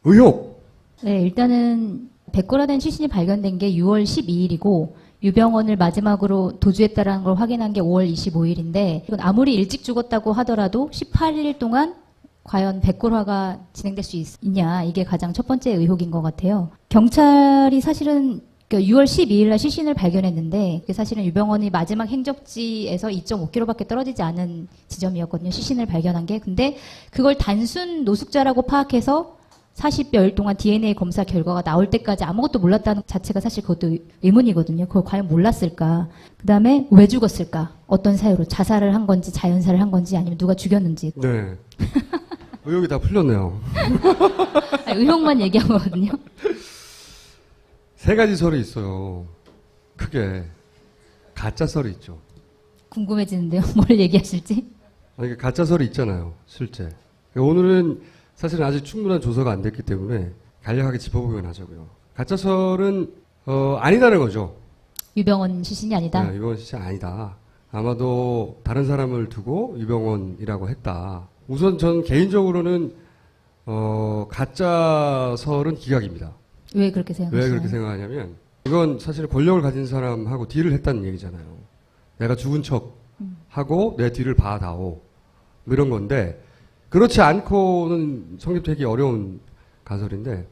의혹. 네, 일단은 백골화된 시신이 발견된 게 6월 12일이고 유병원을 마지막으로 도주했다라는 걸 확인한 게 5월 25일인데 이건 아무리 일찍 죽었다고 하더라도 18일 동안 과연 백골화가 진행될 수 있냐, 이게 가장 첫 번째 의혹인 것 같아요. 경찰이 사실은 6월 12일 날 시신을 발견했는데 사실은 유병원이 마지막 행적지에서 2.5km밖에 떨어지지 않은 지점이었거든요. 시신을 발견한 게. 근데 그걸 단순 노숙자라고 파악해서 40여일 동안 DNA 검사 결과가 나올 때까지 아무것도 몰랐다는 자체가 사실 그것도 의문이거든요. 그걸 과연 몰랐을까? 그 다음에 왜 죽었을까? 어떤 사유로? 자살을 한 건지 자연사를 한 건지 아니면 누가 죽였는지. 네. 의혹이 다 풀렸네요. 의혹만 얘기한 거거든요. 세 가지 설이 있어요. 크게. 가짜 설이 있죠. 궁금해지는데요. 뭘 얘기하실지? 아니, 가짜 설이 있잖아요. 실제. 오늘은 사실은 아직 충분한 조사가 안 됐기 때문에 간략하게 짚어보면 하자고요. 가짜 설은 아니다는 거죠. 유병원 시신이 아니다? 네, 유병원 시신이 아니다. 아마도 다른 사람을 두고 유병원이라고 했다. 우선 전 개인적으로는 가짜 설은 기각입니다. 왜 그렇게 생각하시나요? 왜 그렇게 생각하냐면 이건 사실 권력을 가진 사람하고 딜을 했다는 얘기잖아요. 내가 죽은 척 하고 내 뒤를 봐다오. 뭐 이런 건데 그렇지 않고는 성립되기 어려운 가설인데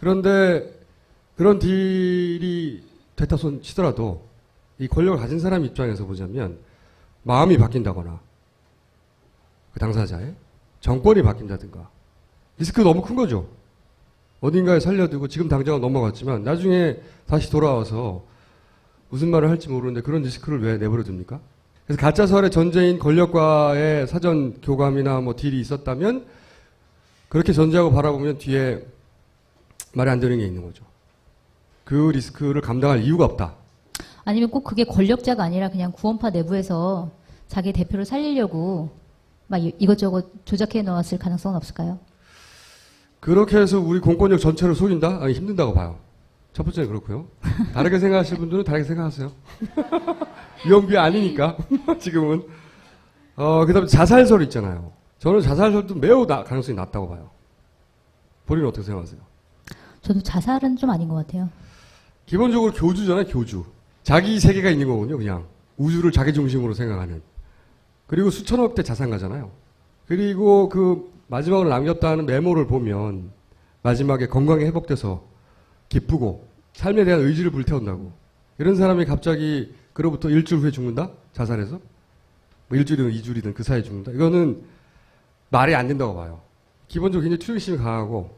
그런데 그런 딜이 됐다 손 치더라도 이 권력을 가진 사람 입장에서 보자면 마음이 바뀐다거나 그 당사자의 정권이 바뀐다든가 리스크 너무 큰 거죠. 어딘가에 살려두고 지금 당장은 넘어갔지만 나중에 다시 돌아와서 무슨 말을 할지 모르는데 그런 리스크를 왜 내버려 둡니까? 그래서 가짜설의 전제인 권력과의 사전 교감이나 뭐 딜이 있었다면 그렇게 전제하고 바라보면 뒤에 말이 안 되는 게 있는 거죠. 그 리스크를 감당할 이유가 없다. 아니면 꼭 그게 권력자가 아니라 그냥 구원파 내부에서 자기 대표를 살리려고 막 이것저것 조작해 놓았을 가능성은 없을까요? 그렇게 해서 우리 공권력 전체를 속인다? 아니, 힘든다고 봐요. 첫 번째는 그렇고요. 다르게 생각하실 분들은 다르게 생각하세요. 유영비 아니니까 지금은. 그다음에 자살설 있잖아요. 저는 자살설도 매우 가능성이 낮다고 봐요. 본인은 어떻게 생각하세요? 저도 자살은 좀 아닌 것 같아요. 기본적으로 교주잖아요, 교주. 자기 세계가 있는 거군요, 그냥. 우주를 자기 중심으로 생각하는. 그리고 수천억 대 자산가잖아요. 그리고 그 마지막으로 남겼다는 메모를 보면 마지막에 건강이 회복돼서 기쁘고 삶에 대한 의지를 불태운다고. 이런 사람이 갑자기 그로부터 일주일 후에 죽는다? 자살해서? 뭐 일주일이든 이주일이든 그 사이에 죽는다? 이거는 말이 안 된다고 봐요. 기본적으로 굉장히 투쟁심이 강하고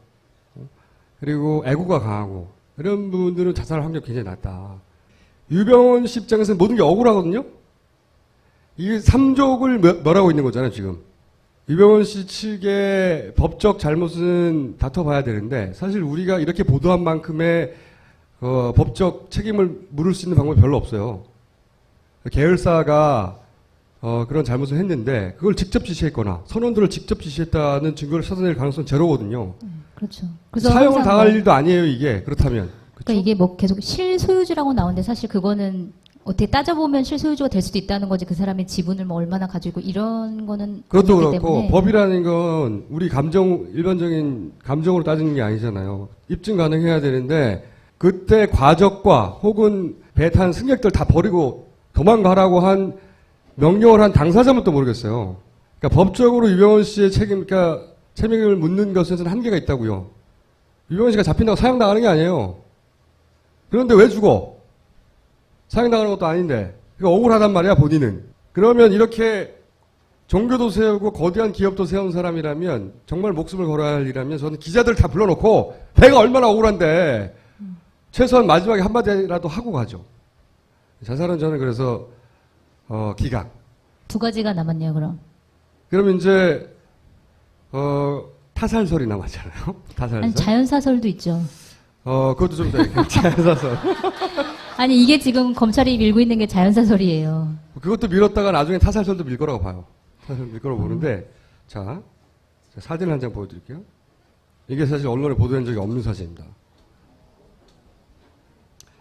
그리고 애고가 강하고 이런 분들은 자살 확률이 굉장히 낮다. 유병원 씨 입장에서는 모든 게 억울하거든요? 이게 삼족을 멸하고 있는 거잖아요, 지금. 유병원 씨 측의 법적 잘못은 다퉈봐야 되는데 사실 우리가 이렇게 보도한 만큼의 법적 책임을 물을 수 있는 방법이 별로 없어요. 계열사가 그런 잘못을 했는데 그걸 직접 지시했거나 선원들을 직접 지시했다는 증거를 찾아낼 가능성은 제로거든요. 그렇죠. 그래서 사형을 당할 일도 아니에요, 이게. 그렇다면. 그러니까 이게 뭐 계속 실소유주라고 나오는데 사실 그거는 어떻게 따져보면 실소유주가 될 수도 있다는 거지. 그 사람의 지분을 뭐 얼마나 가지고 이런 거는 그것도 아니기 그렇고 때문에. 법이라는 건 우리 일반적인 감정으로 따지는 게 아니잖아요. 입증 가능해야 되는데 그때 과적과 혹은 배 탄 승객들 다 버리고 도망가라고 한 명령을 한 당사자면 또 모르겠어요. 그러니까 법적으로 유병원 씨의 그러니까 책임을 묻는 것에는 한계가 있다고요. 유병원 씨가 잡힌다고 사형당하는 게 아니에요. 그런데 왜 죽어? 사형당하는 것도 아닌데. 그러니까 억울하단 말이야, 본인은. 그러면 이렇게 종교도 세우고 거대한 기업도 세운 사람이라면 정말 목숨을 걸어야 할 일이라면 저는 기자들 다 불러놓고 배가 얼마나 억울한데 최소한 마지막에 한마디라도 하고 가죠. 자살은 저는 그래서 기각. 두 가지가 남았네요, 그럼. 그러면 이제 타살설이 남았잖아요. 타살설. 아니, 자연사설도 있죠. 그것도 좀 더 자연사설. 아니, 이게 지금 검찰이 밀고 있는 게 자연사설이에요. 그것도 밀었다가 나중에 타살설도 밀 거라고 봐요. 타살 밀 거라고 보는데, 자, 사진을 한 장 보여드릴게요. 이게 사실 언론에 보도된 적이 없는 사진입니다.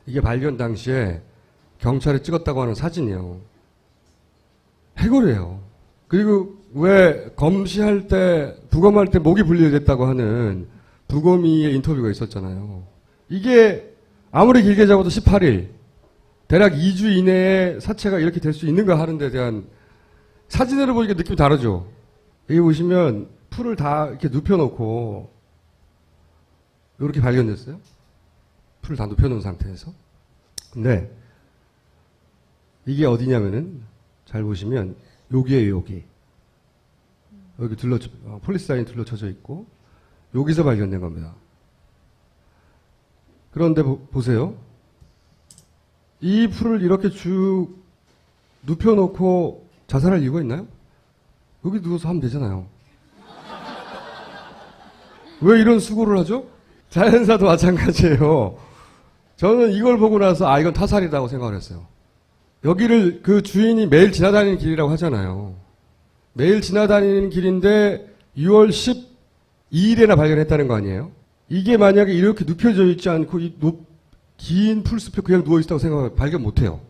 이게 발견 당시에 경찰이 찍었다고 하는 사진이에요. 해골이에요. 그리고 왜 검시할 때, 부검할 때 목이 분리됐다고 하는 부검이의 인터뷰가 있었잖아요. 이게 아무리 길게 잡아도 18일, 대략 2주 이내에 사체가 이렇게 될 수 있는가 하는 데 대한 사진으로 보니까 느낌이 다르죠. 여기 보시면 풀을 다 이렇게 눕혀놓고 이렇게 발견됐어요. 풀을 다 눕혀놓은 상태에서. 근데 이게 어디냐면은 잘 보시면 여기에요, 여기. 여기 폴리스타인 둘러쳐져 있고 여기서 발견된 겁니다. 그런데 보세요. 이 풀을 이렇게 쭉 눕혀놓고 자살할 이유가 있나요? 여기 누워서 하면 되잖아요. 왜 이런 수고를 하죠? 자연사도 마찬가지예요. 저는 이걸 보고 나서 아 이건 타살이라고 생각을 했어요. 여기를 그 주인이 매일 지나다니는 길이라고 하잖아요. 매일 지나다니는 길인데 6월 12일에나 발견했다는 거 아니에요? 이게 만약에 이렇게 눕혀져 있지 않고 긴 풀숲에 그냥 누워있다고 생각하면 발견 못해요.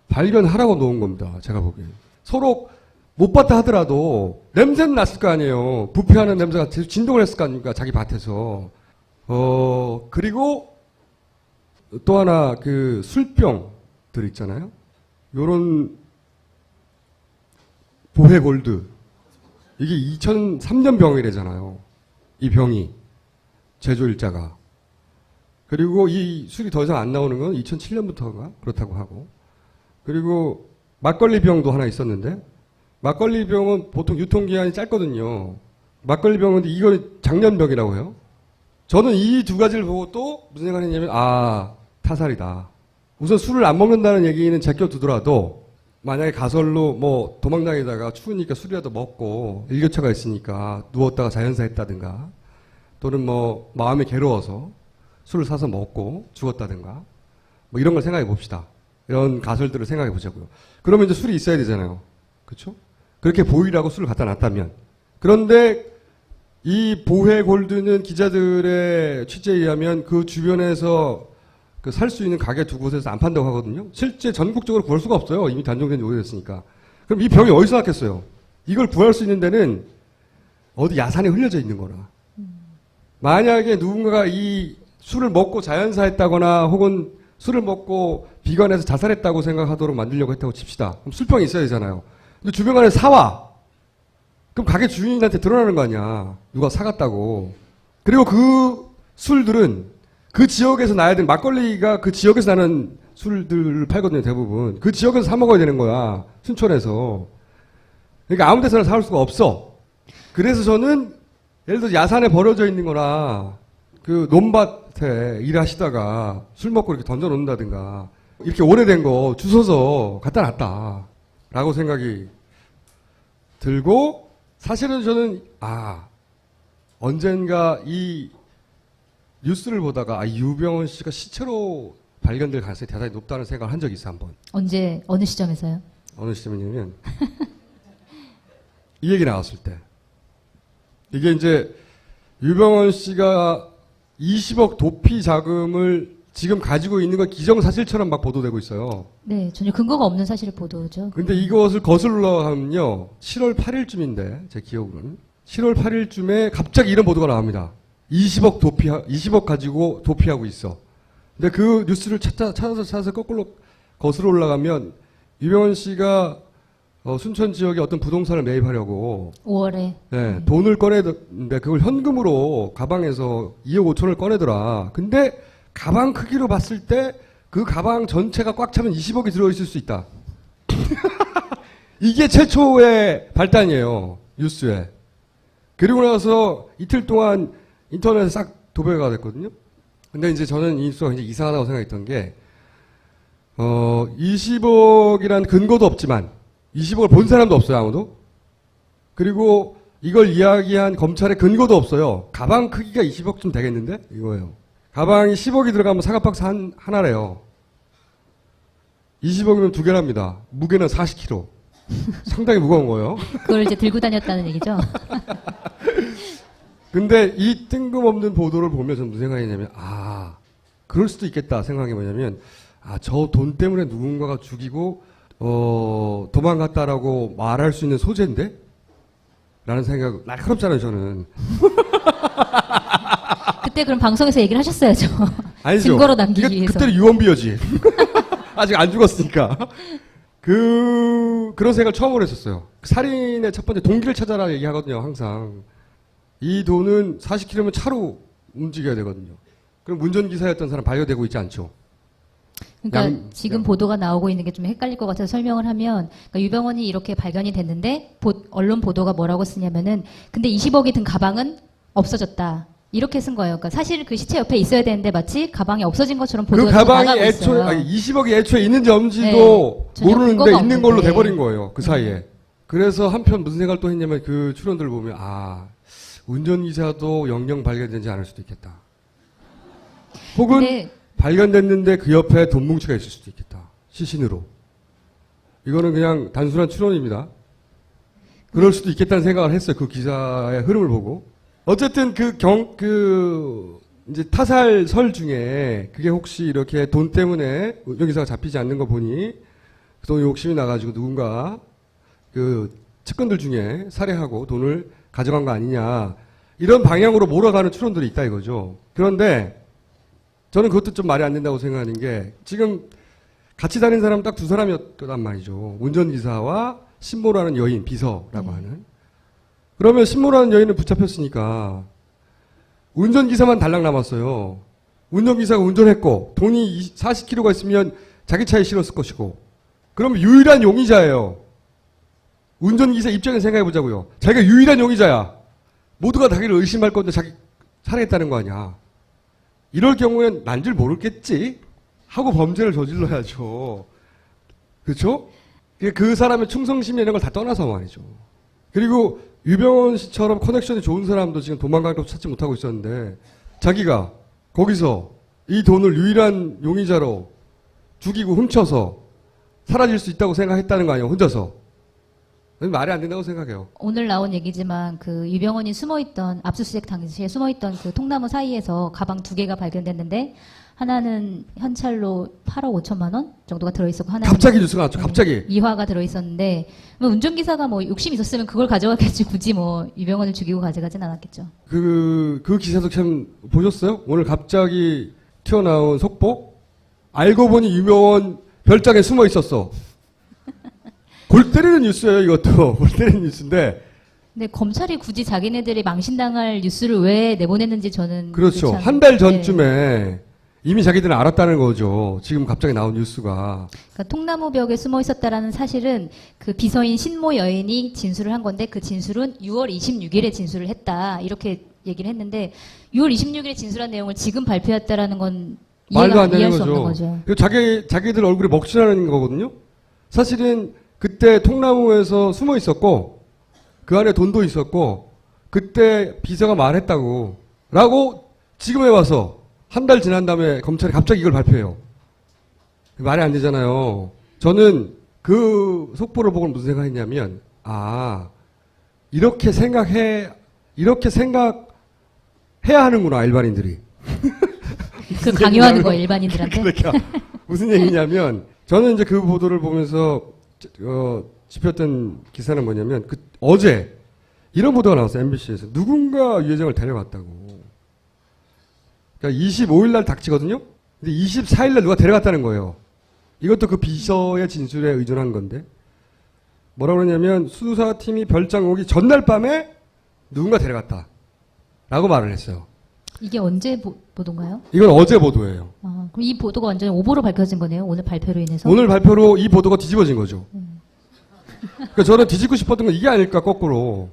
발견하라고 놓은 겁니다. 제가 보기엔. 서로 못 봤다 하더라도 냄새는 났을 거 아니에요. 부패하는 냄새가 계속 진동을 했을 거 아닙니까? 자기 밭에서. 그리고 또 하나 그 술병들 있잖아요. 요런 보헤골드. 이게 2003년 병이래잖아요. 이 병이. 제조일자가. 그리고 이 술이 더 이상 안 나오는 건 2007년부터가 그렇다고 하고. 그리고 막걸리 병도 하나 있었는데 막걸리 병은 보통 유통기한이 짧거든요. 막걸리 병은 이건 작년병이라고 해요. 저는 이 두 가지를 보고 또 무슨 생각을 했냐면 아 타살이다. 우선 술을 안 먹는다는 얘기는 제껴두더라도 만약에 가설로 뭐 도망다니다가 추우니까 술이라도 먹고 일교차가 있으니까 누웠다가 자연사 했다든가 또는 뭐 마음이 괴로워서 술을 사서 먹고 죽었다든가 뭐 이런 걸 생각해 봅시다. 이런 가설들을 생각해 보자고요. 그러면 이제 술이 있어야 되잖아요. 그렇죠? 그렇게 보이라고 술을 갖다 놨다면. 그런데 이 보헤 골드는 기자들의 취재에 의하면 그 주변에서 그 살 수 있는 가게 두 곳에서 안 판다고 하거든요. 실제 전국적으로 구할 수가 없어요. 이미 단종된 지 오래됐으니까. 그럼 이 병이 어디서 났겠어요? 이걸 구할 수 있는 데는 어디 야산에 흘려져 있는 거라. 만약에 누군가가 이 술을 먹고 자연사했다거나 혹은 술을 먹고 비관해서 자살했다고 생각하도록 만들려고 했다고 칩시다. 그럼 술병이 있어야 되잖아요. 근데 주변에 사와. 그럼 가게 주인한테 드러나는 거 아니야. 누가 사갔다고. 그리고 그 술들은 그 지역에서 나야 되는 막걸리가 그 지역에서 나는 술들을 팔거든요. 대부분. 그 지역에서 사 먹어야 되는 거야. 순천에서. 그러니까 아무 데서나 사올 수가 없어. 그래서 저는 예를 들어 야산에 버려져 있는 거나 그 논밭에 일하시다가 술 먹고 이렇게 던져 놓는다든가 이렇게 오래된 거 주워서 갖다 놨다. 라고 생각이 들고 사실은 저는 언젠가 이 뉴스를 보다가 유병헌 씨가 시체로 발견될 가능성이 대단히 높다는 생각을 한 적이 있어요. 한번. 언제 어느 시점에서요? 어느 시점이냐면 이 얘기 나왔을 때 이게 이제 유병헌 씨가 20억 도피 자금을 지금 가지고 있는 건 기정사실처럼 막 보도되고 있어요. 네, 전혀 근거가 없는 사실을 보도죠. 근데 이것을 거슬러 가면요. 7월 8일쯤인데 제 기억으로는 7월 8일쯤에 갑자기 이런 보도가 나옵니다. 20억 가지고 도피하고 있어. 근데 그 뉴스를 찾아서 거꾸로 거슬러 올라가면 유병헌 씨가 순천 지역에 어떤 부동산을 매입하려고 5월에 네, 돈을 꺼내는데 그걸 현금으로 가방에서 2억 5천을 꺼내더라. 근데 가방 크기로 봤을 때 그 가방 전체가 꽉 차면 20억이 들어있을 수 있다. 이게 최초의 발단이에요. 뉴스에. 그리고 나서 이틀 동안 인터넷에 싹 도배가 됐거든요. 근데 이제 저는 이 뉴스가 굉장히 이상하다고 생각했던 게 20억이란 근거도 없지만 20억을 본 사람도 없어요. 아무도. 그리고 이걸 이야기한 검찰의 근거도 없어요. 가방 크기가 20억쯤 되겠는데? 이거예요. 가방이 10억이 들어가면 사과박스 하나래요. 20억이면 두 개랍니다. 무게는 40kg. 상당히 무거운 거예요. 그걸 이제 들고 다녔다는 얘기죠. 근데 이 뜬금없는 보도를 보면 저는 무슨 생각이냐면 그럴 수도 있겠다 생각이 뭐냐면 저 돈 때문에 누군가가 죽이고 도망갔다라고 말할 수 있는 소재인데? 라는 생각 날카롭잖아요 저는. 그때 그럼 방송에서 얘기를 하셨어야죠. 아니죠. 증거로 남기기 위해서. 그때는 유언비어지. 아직 안 죽었으니까. 그런 생각을 처음으로 했었어요. 살인의 첫 번째 동기를 찾아라 얘기하거든요, 항상. 이 돈은 40km면 차로 움직여야 되거든요. 그럼 운전기사였던 사람 발견되고 있지 않죠. 그러니까 지금 보도가 나오고 있는 게 좀 헷갈릴 것 같아서 설명을 하면, 그러니까 유병원이 이렇게 발견이 됐는데 언론 보도가 뭐라고 쓰냐면은 근데 20억이 든 가방은 없어졌다. 이렇게 쓴 거예요. 그러니까 사실 그 시체 옆에 있어야 되는데 마치 가방이 없어진 것처럼 그 보도가 가방이 나가고 애초에, 있어요. 아니, 20억이 애초에 있는지 없는지도 전혀 모르는데 근거가 있는 걸로 없는데. 돼버린 거예요. 그 사이에. 그래서 한편 무슨 생각을 또 했냐면 그 추론들을 보면, 운전기사도 영영 발견되지 않을 수도 있겠다. 혹은 근데 발견됐는데 그 옆에 돈 뭉치가 있을 수도 있겠다. 시신으로. 이거는 그냥 단순한 추론입니다. 그럴 수도 있겠다는 생각을 했어요. 그 기사의 흐름을 보고. 어쨌든 이제 타살설 중에 그게 혹시 이렇게 돈 때문에 운전기사가 잡히지 않는 거 보니 돈 욕심이 나가지고 누군가 그 측근들 중에 살해하고 돈을 가져간 거 아니냐. 이런 방향으로 몰아가는 추론들이 있다 이거죠. 그런데 저는 그것도 좀 말이 안 된다고 생각하는 게 지금 같이 다닌 사람은 딱 두 사람이었단 말이죠. 운전기사와 신모라는 여인, 비서라고 하는. 그러면 신모라는 여인은 붙잡혔으니까 운전기사만 달랑 남았어요. 운전기사가 운전했고 돈이 40kg가 있으면 자기 차에 실었을 것이고 그러면 유일한 용의자예요. 운전기사 입장에서 생각해 보자고요. 자기가 유일한 용의자야. 모두가 자기를 의심할 건데 자기 살해했다는 거 아니야. 이럴 경우엔 난 줄 모르겠지 하고 범죄를 저질러야죠. 그렇죠? 그 사람의 충성심 이런 걸 다 떠나서 말이죠. 그리고 유병원 씨처럼 커넥션이 좋은 사람도 지금 도망갈 곳 찾지 못하고 있었는데 자기가 거기서 이 돈을 유일한 용의자로 죽이고 훔쳐서 사라질 수 있다고 생각했다는 거 아니에요. 혼자서. 말이 안 된다고 생각해요. 오늘 나온 얘기지만 그 유병원이 숨어있던 압수수색 당시에 숨어있던 그 통나무 사이에서 가방 2개가 발견됐는데 하나는 현찰로 8억 5천만 원 정도가 들어있었고 하나는 갑자기 뉴스가 났죠. 갑자기. 이화가 들어있었는데 운전기사가 뭐 욕심 있었으면 그걸 가져갔겠지 굳이 뭐 유병원을 죽이고 가져가진 않았겠죠. 그 기사도 참 보셨어요? 오늘 갑자기 튀어나온 속보? 알고 보니 유병원 별장에 숨어 있었어. 골 때리는 뉴스예요, 이것도. 골 때리는 뉴스인데. 근데 검찰이 굳이 자기네들이 망신당할 뉴스를 왜 내보냈는지 저는 그렇죠. 참- 한 달 전쯤에 이미 자기들은 알았다는 거죠. 지금 갑자기 나온 뉴스가. 그러니까 통나무벽에 숨어 있었다라는 사실은 그 비서인 신모 여인이 진술을 한 건데 그 진술은 6월 26일에 진술을 했다 이렇게 얘기를 했는데 6월 26일에 진술한 내용을 지금 발표했다라는 건 말도 안 이해할 되는 수 없는 거죠. 거죠. 그리고 자기들 얼굴에 먹칠하는 거거든요. 사실은 그때 통나무에서 숨어 있었고 그 안에 돈도 있었고 그때 비서가 말했다고 라고 지금에 와서 한 달 지난 다음에 검찰이 갑자기 이걸 발표해요. 말이 안 되잖아요. 저는 그 속보를 보고 무슨 생각했냐면 이렇게 생각해야 하는구나 일반인들이. 그 강요하는 거 일반인들한테. 그러니까 무슨 얘기냐면 저는 이제 그 보도를 보면서 짚었던 기사는 뭐냐면 어제 이런 보도가 나왔어요. MBC에서 누군가 유해정을 데려갔다고. 그러니까 25일 날 닥치거든요. 근데 24일 날 누가 데려갔다는 거예요. 이것도 그 비서의 진술에 의존한 건데 뭐라고 그러냐면 수사팀이 별장 오기 전날 밤에 누군가 데려갔다 라고 말을 했어요. 이게 언제 보도인가요? 이건 어제 보도예요. 그럼 이 보도가 완전히 오보로 밝혀진 거네요. 오늘 발표로 인해서. 오늘 발표로 이 보도가 뒤집어진 거죠. 그러니까 저는 뒤집고 싶었던 건 이게 아닐까 거꾸로.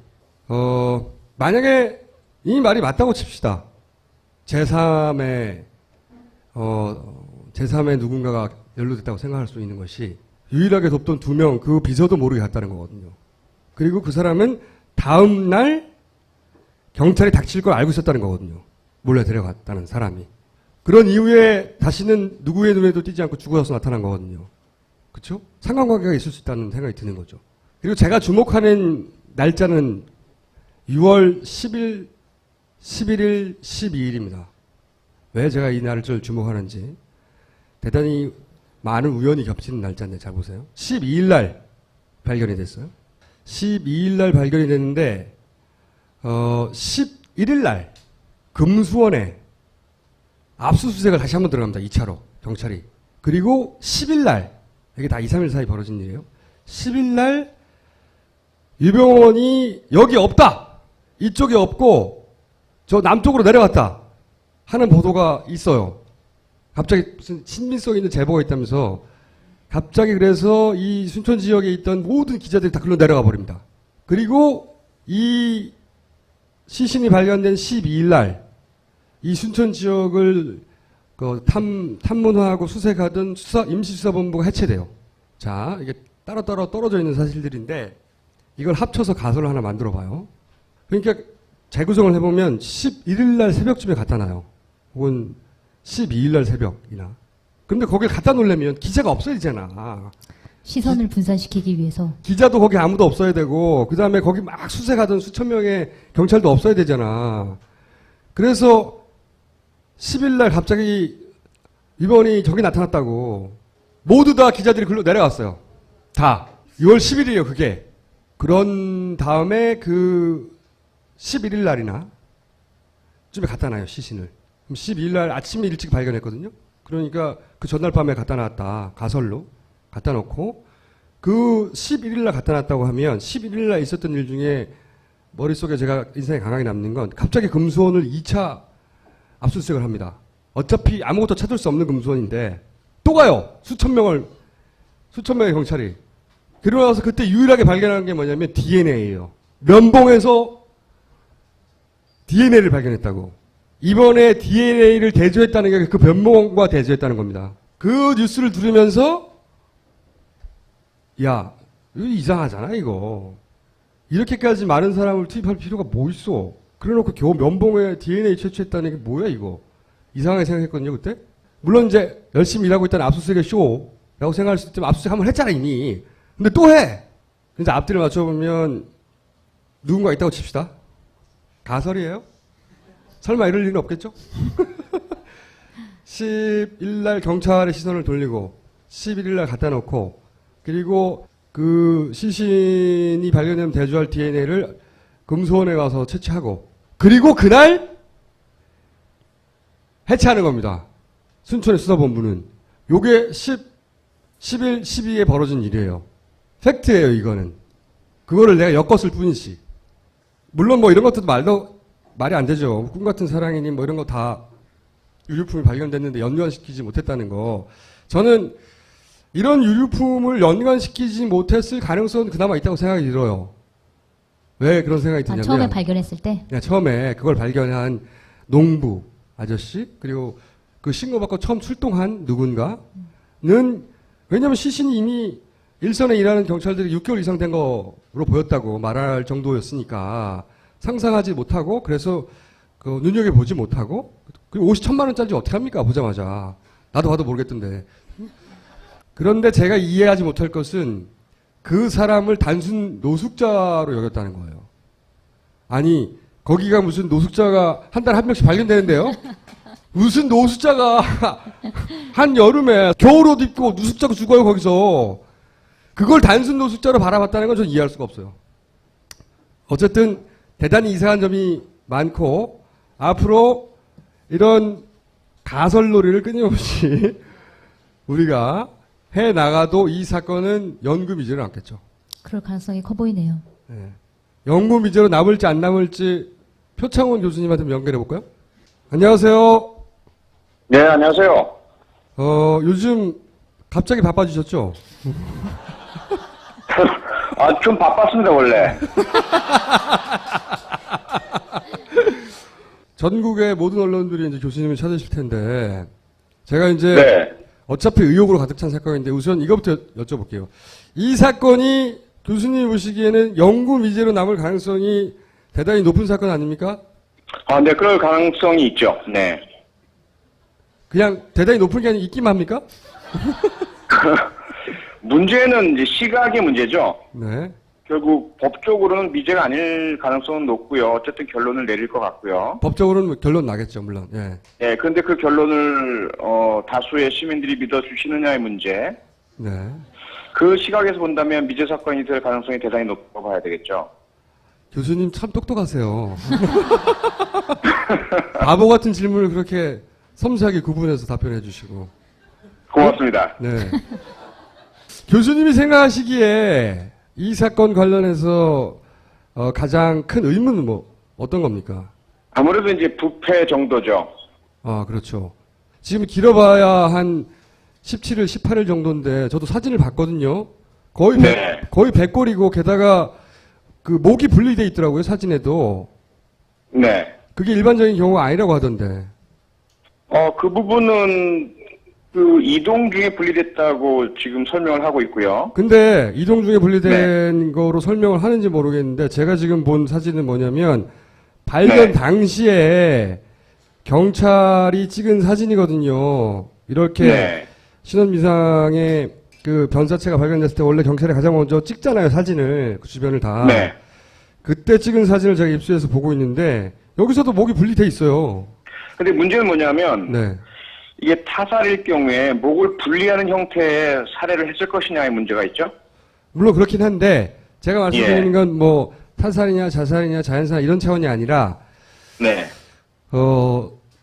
만약에 이 말이 맞다고 칩시다. 제3의 누군가가 연루됐다고 생각할 수 있는 것이 유일하게 돕던 2명 그 비서도 모르게 갔다는 거거든요. 그리고 그 사람은 다음 날 경찰이 닥칠 걸 알고 있었다는 거거든요. 몰래 데려갔다는 사람이. 그런 이후에 다시는 누구의 눈에도 띄지 않고 죽어서 나타난 거거든요. 그렇죠? 상관관계가 있을 수 있다는 생각이 드는 거죠. 그리고 제가 주목하는 날짜는 6월 10일, 11일, 12일입니다. 왜 제가 이 날을 주목하는지 대단히 많은 우연이 겹치는 날짜인데 잘 보세요. 12일 날 발견이 됐어요. 12일 날 발견이 됐는데 11일 날 금수원에 압수수색을 다시 한번 들어갑니다. 2차로 경찰이. 그리고 10일 날 이게 다 2, 3일 사이 벌어진 일이에요. 10일 날 유병원이 여기 없다. 이쪽에 없고 저 남쪽으로 내려갔다 하는 보도가 있어요. 갑자기 무슨 친밀성 있는 제보가 있다면서 갑자기 그래서 이 순천 지역에 있던 모든 기자들이 다 글로 내려가 버립니다. 그리고 이 시신이 발견된 12일 날 이 순천 지역을 탐문하고 수색하던 임시수사본부가 해체돼요. 자, 이게 따로따로 떨어져 있는 사실들인데 이걸 합쳐서 가설을 하나 만들어 봐요. 그러니까 재구성을 해보면 11일 날 새벽쯤에 갖다 놔요. 혹은 12일 날 새벽이나. 그런데 거길 갖다 놓으려면 기자가 없어야 되잖아. 시선을 분산시키기 위해서. 기자도 거기 아무도 없어야 되고 그 다음에 거기 막 수색하던 수천 명의 경찰도 없어야 되잖아. 그래서 10일 날 갑자기 이번이 저기 나타났다고 모두 다 기자들이 글로 내려갔어요. 다. 6월 10일이에요, 그게. 그런 다음에 그 11일 날이나 쯤에 갖다 놔요, 시신을. 그럼 12일 날 아침에 일찍 발견했거든요. 그러니까 그 전날 밤에 갖다 놨다. 가설로 갖다 놓고 그 11일 날 갖다 놨다고 하면 11일 날 있었던 일 중에 머릿속에 제가 인상에 강하게 남는 건 갑자기 금수원을 2차 압수수색을 합니다. 어차피 아무것도 찾을 수 없는 금수원인데 또 가요. 수천 명의 경찰이. 그러고 나서 그때 유일하게 발견한 게 뭐냐면 DNA예요. 면봉에서 DNA를 발견했다고. 이번에 DNA를 대조했다는 게 그 면봉과 대조했다는 겁니다. 그 뉴스를 들으면서 야, 이거 이상하잖아 이거. 이렇게까지 많은 사람을 투입할 필요가 뭐 있어. 그래놓고 겨우 면봉에 DNA 채취했다는 게 뭐야 이거. 이상하게 생각했거든요 그때. 물론 이제 열심히 일하고 있다는 압수수색의 쇼라고 생각할 수 있지만 압수수색 한번 했잖아 이미. 근데 또 해. 근데 앞뒤를 맞춰보면 누군가 있다고 칩시다. 가설이에요? 설마 이럴 일은 없겠죠? 10일 날 경찰의 시선을 돌리고 11일 날 갖다 놓고 그리고 그 시신이 발견되면 대조할 DNA를 금수원에 가서 채취하고 그리고 그날 해체하는 겁니다. 순천의 수사본부는. 요게 11, 12에 벌어진 일이에요. 팩트예요, 이거는. 그거를 내가 엮었을 뿐이지. 물론 뭐 이런 것도 말이 안 되죠. 꿈 같은 사랑이니 뭐 이런 거 다 유류품이 발견됐는데 연관시키지 못했다는 거. 저는 이런 유류품을 연관시키지 못했을 가능성은 그나마 있다고 생각이 들어요. 왜 그런 생각이 드냐면 처음에 발견했을 때? 네, 처음에 그걸 발견한 농부 아저씨 그리고 그 신고받고 처음 출동한 누군가는 왜냐하면 시신이 이미 일선에 일하는 경찰들이 6개월 이상 된 거로 보였다고 말할 정도였으니까 상상하지 못하고 그래서 그 눈여겨보지 못하고 그리고 옷이 1,000만 원짜리 어떻게 합니까 보자마자. 나도 봐도 모르겠던데. 그런데 제가 이해하지 못할 것은 그 사람을 단순 노숙자로 여겼다는 거예요. 아니 거기가 무슨 노숙자가 한 달에 한 명씩 발견되는데요? 무슨 노숙자가 한 여름에 겨울옷 입고 노숙자고 죽어요 거기서. 그걸 단순 노숙자로 바라봤다는 건 저는 이해할 수가 없어요. 어쨌든 대단히 이상한 점이 많고 앞으로 이런 가설놀이를 끊임없이 우리가 해나가도 이 사건은 연구미제는 않겠죠. 그럴 가능성이 커 보이네요. 네. 연구미제로 남을지 안 남을지 표창원 교수님한테 연결해 볼까요? 안녕하세요. 네, 안녕하세요. 요즘 갑자기 바빠지셨죠? 아, 좀 바빴습니다, 원래. 전국의 모든 언론들이 이제 교수님을 찾으실 텐데, 제가 이제 네. 어차피 의혹으로 가득 찬 사건인데, 우선 이것부터 여쭤볼게요. 이 사건이 교수님 보시기에는 연구 미제로 남을 가능성이 대단히 높은 사건 아닙니까? 아, 네, 그럴 가능성이 있죠. 네. 그냥 대단히 높은 게 아니라 있기만 합니까? 문제는 이제 시각의 문제죠. 네. 결국 법적으로는 미제가 아닐 가능성은 높고요. 어쨌든 결론을 내릴 것 같고요. 법적으로는 결론 나겠죠, 물론. 예. 네, 그런데 그 결론을 다수의 시민들이 믿어주시느냐의 문제. 네. 그 시각에서 본다면 미제 사건이 될 가능성이 대단히 높다고 봐야 되겠죠. 교수님 참 똑똑하세요. 바보 같은 질문을 그렇게 섬세하게 구분해서 답변해 주시고. 고맙습니다. 네. 교수님이 생각하시기에 이 사건 관련해서 가장 큰 의문은 어떤 겁니까? 아무래도 이제 부패 정도죠. 아, 그렇죠. 지금 길어봐야 한 17일, 18일 정도인데 저도 사진을 봤거든요. 거의 네. 거의 100골이고 게다가 그 목이 분리돼 있더라고요, 사진에도. 네. 그게 일반적인 경우가 아니라고 하던데. 그 부분은 그 이동 중에 분리됐다고 지금 설명을 하고 있고요. 근데 이동 중에 분리된 거로 설명을 하는지 모르겠는데 제가 지금 본 사진은 뭐냐면 발견 네. 당시에 경찰이 찍은 사진이거든요. 이렇게 네. 신원미상의 그 변사체가 발견됐을 때 원래 경찰이 가장 먼저 찍잖아요, 사진을. 그 주변을 다. 네. 그때 찍은 사진을 제가 입수해서 보고 있는데 여기서도 목이 분리돼 있어요. 근데 문제는 뭐냐면 네. 이게 타살일 경우에 목을 분리하는 형태의 살해를 했을 것이냐의 문제가 있죠. 물론 그렇긴 한데 제가 말씀드리는 예. 건 뭐 타살이냐 자살이냐 자연사 이런 차원이 아니라 네.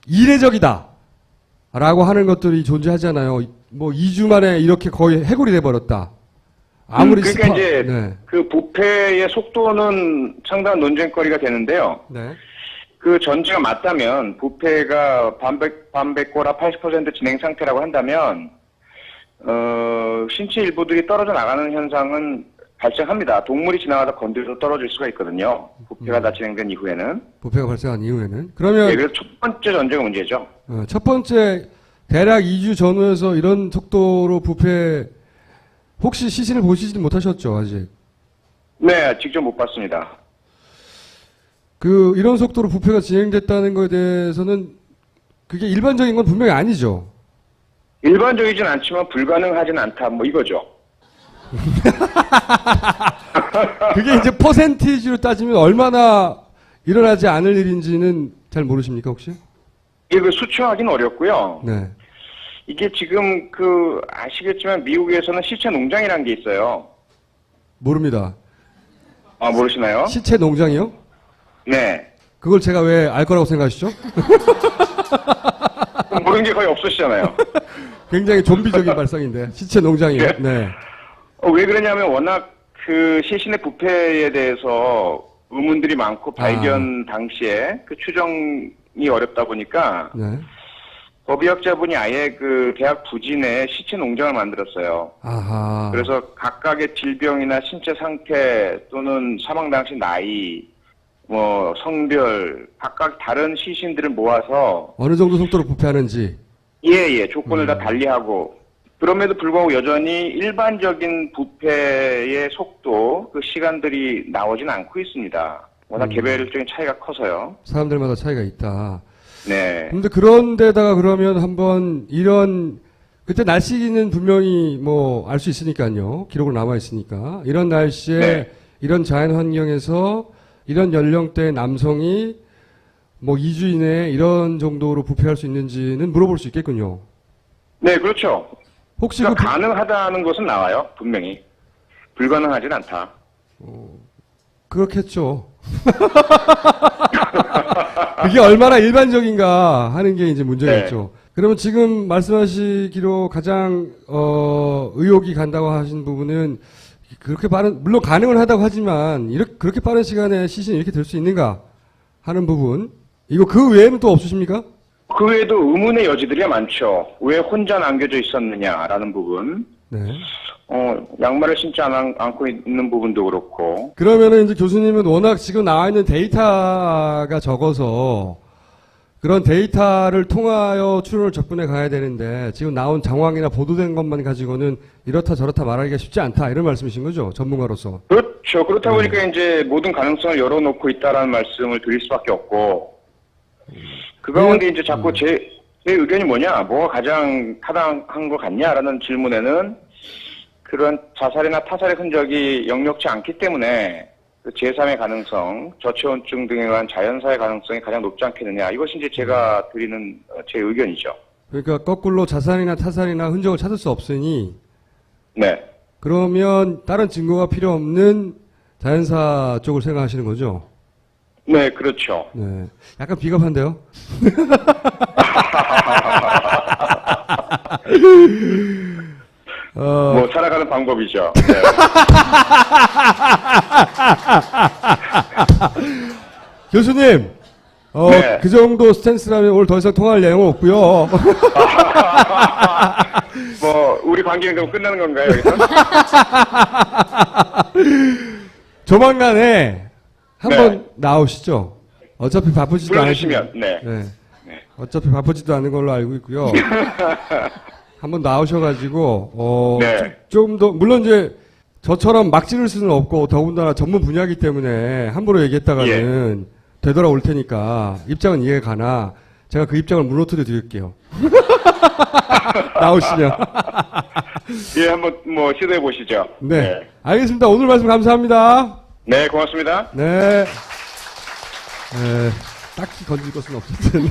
이례적이다 라고 하는 것들이 존재하잖아요. 뭐 2주 만에 이렇게 거의 해골이 돼버렸다. 아무리 그러니까 이제 네. 그 부패의 속도는 상당한 논쟁거리가 되는데요. 네. 그 전제가 맞다면 부패가 반백고라 80% 진행 상태라고 한다면 신체 일부들이 떨어져 나가는 현상은 발생합니다. 동물이 지나가다 건드려서 떨어질 수가 있거든요. 부패가 다 진행된 이후에는. 부패가 발생한 이후에는. 그러면 네, 그래서 첫 번째 전제가 문제죠. 첫 번째 대략 2주 전후에서 이런 속도로 부패 혹시 시신을 보시지 못하셨죠 아직? 네, 직접 못 봤습니다. 이런 속도로 부패가 진행됐다는 것에 대해서는 그게 일반적인 건 분명히 아니죠. 일반적이진 않지만 불가능하진 않다, 뭐 이거죠. 그게 이제 퍼센티지로 따지면 얼마나 일어나지 않을 일인지는 잘 모르십니까 혹시? 이게 그 수치하기는 어렵고요. 네. 이게 지금 아시겠지만 미국에서는 시체 농장이라는 게 있어요. 모릅니다. 아, 모르시나요? 시체 농장이요? 네. 그걸 제가 왜 알 거라고 생각하시죠? 모르는 게 거의 없으시잖아요. 굉장히 좀비적인 발상인데 시체 농장이요. 네. 네. 왜 그러냐면 워낙 그 시신의 부패에 대해서 의문들이 많고 발견 당시에 그 추정이 어렵다 보니까 네. 법의학자분이 아예 그 대학 부진에 시체 농장을 만들었어요. 아하. 그래서 각각의 질병이나 신체 상태 또는 사망 당시 나이, 뭐 성별, 각각 다른 시신들을 모아서 어느 정도 속도로 부패하는지. 예, 조건을 다 달리하고 그럼에도 불구하고 여전히 일반적인 부패의 속도, 그 시간들이 나오진 않고 있습니다. 워낙 개별적인 차이가 커서요. 사람들마다 차이가 있다. 네. 근데 그런 데다가 그러면 한번 그때 날씨는 분명히 뭐 알 수 있으니까요. 기록으로 남아 있으니까. 이런 날씨에 네. 이런 자연 환경에서 이런 연령대 남성이 뭐 2주 이내에 이런 정도로 부패할 수 있는지는 물어볼 수 있겠군요. 네, 그렇죠. 혹시 그러니까 가능하다는 것은 나와요, 분명히. 불가능하진 않다. 그렇겠죠. 그게 얼마나 일반적인가 하는 게 이제 문제겠죠. 그러면 지금 말씀하시기로 가장 의혹이 간다고 하신 부분은 그렇게 빠른, 물론 가능은 하다고 하지만 그렇게 빠른 시간에 시신이 이렇게 될 수 있는가 하는 부분. 이거 그 외에는 또 없으십니까? 그 외에도 의문의 여지들이 많죠. 왜 혼자 남겨져 있었느냐라는 부분. 네. 양말을 신지 않고 있는 부분도 그렇고. 그러면은 이제 교수님은 워낙 지금 나와 있는 데이터가 적어서 그런 데이터를 통하여 추론을 접근해 가야 되는데 지금 나온 정황이나 보도된 것만 가지고는 이렇다 저렇다 말하기가 쉽지 않다 이런 말씀이신 거죠? 전문가로서. 그렇죠. 그렇다 보니까 이제 모든 가능성을 열어놓고 있다라는 말씀을 드릴 수밖에 없고. 그 가운데 이제 자꾸 제 의견이 뭐냐, 뭐가 가장 타당한 것 같냐라는 질문에는 그런 자살이나 타살의 흔적이 역력치 않기 때문에 그 제3의 가능성, 저체온증 등에 의한 자연사의 가능성이 가장 높지 않겠느냐. 이것이 이제 제가 드리는 제 의견이죠. 그러니까 거꾸로 자살이나 타살이나 흔적을 찾을 수 없으니 네. 그러면 다른 증거가 필요 없는 자연사 쪽을 생각하시는 거죠? 네, 그렇죠. 네. 약간 비겁한데요? 뭐 살아가는 방법이죠. 네. 교수님, 네. 그 정도 스탠스라면 오늘 더 이상 통화할 내용은 없고요. 뭐 우리 관계는 그럼 끝나는 건가요, 여기서? 조만간에 한번 네. 나오시죠. 어차피 바쁘지도 불러주시면, 네. 네. 어차피 바쁘지도 않은 걸로 알고 있고요. 한번 나오셔가지고 네. 좀 더 물론 이제 저처럼 막 지를 수는 없고 더군다나 전문 분야이기 때문에 함부로 얘기했다가는 되돌아올 테니까 입장은 이해가 가나 제가 그 입장을 무너뜨려 드릴게요. 나오시면. 예, 한번 뭐 시도해 보시죠. 네. 알겠습니다. 오늘 말씀 감사합니다. 네, 고맙습니다. 네. 딱히 건질 것은 없었든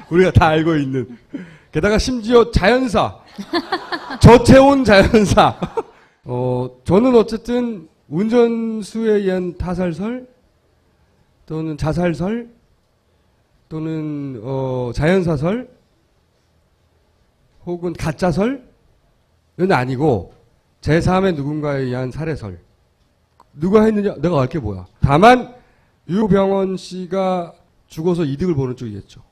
우리가 다 알고 있는. 게다가 심지어 자연사, 저체온 자연사. 저는 어쨌든 운전수에 의한 타살설 또는 자살설 또는 자연사설 혹은 가짜설은 아니고 제3의 누군가에 의한 살해설. 누가 했느냐? 내가 알 게 뭐야. 다만 유병원 씨가 죽어서 이득을 보는 쪽이겠죠.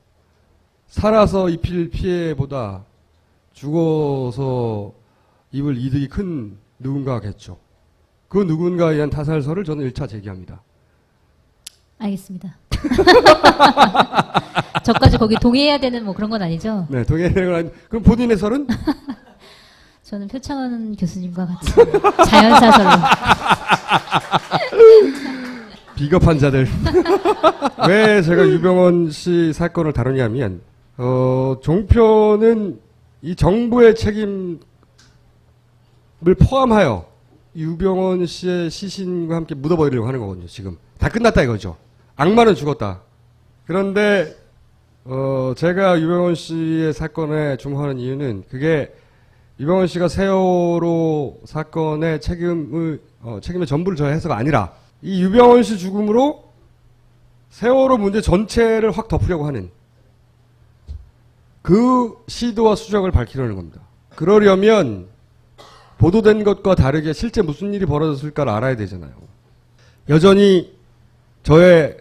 살아서 입힐 피해보다 죽어서 입을 이득이 큰 누군가겠죠. 그 누군가에 의한 타살설을 저는 1차 제기합니다. 알겠습니다. 저까지 거기 동의해야 되는 뭐 그런 건 아니죠? 네, 동의하는 건 그럼 본인의 설은? 저는 표창원 교수님과 같이 자연사설로. 비겁한 자들. 왜 제가 유병원 씨 사건을 다루냐면, 종편은 이 정부의 책임을 포함하여 유병원 씨의 시신과 함께 묻어버리려고 하는 거거든요, 지금. 다 끝났다 이거죠. 악마는 죽었다. 그런데, 제가 유병원 씨의 사건에 주목하는 이유는 그게 유병원 씨가 세월호 사건의 책임의 전부를 져야 해서가 아니라 이 유병원 씨 죽음으로 세월호 문제 전체를 확 덮으려고 하는 그 시도와 수작을 밝히려는 겁니다. 그러려면 보도된 것과 다르게 실제 무슨 일이 벌어졌을까를 알아야 되잖아요. 여전히 저의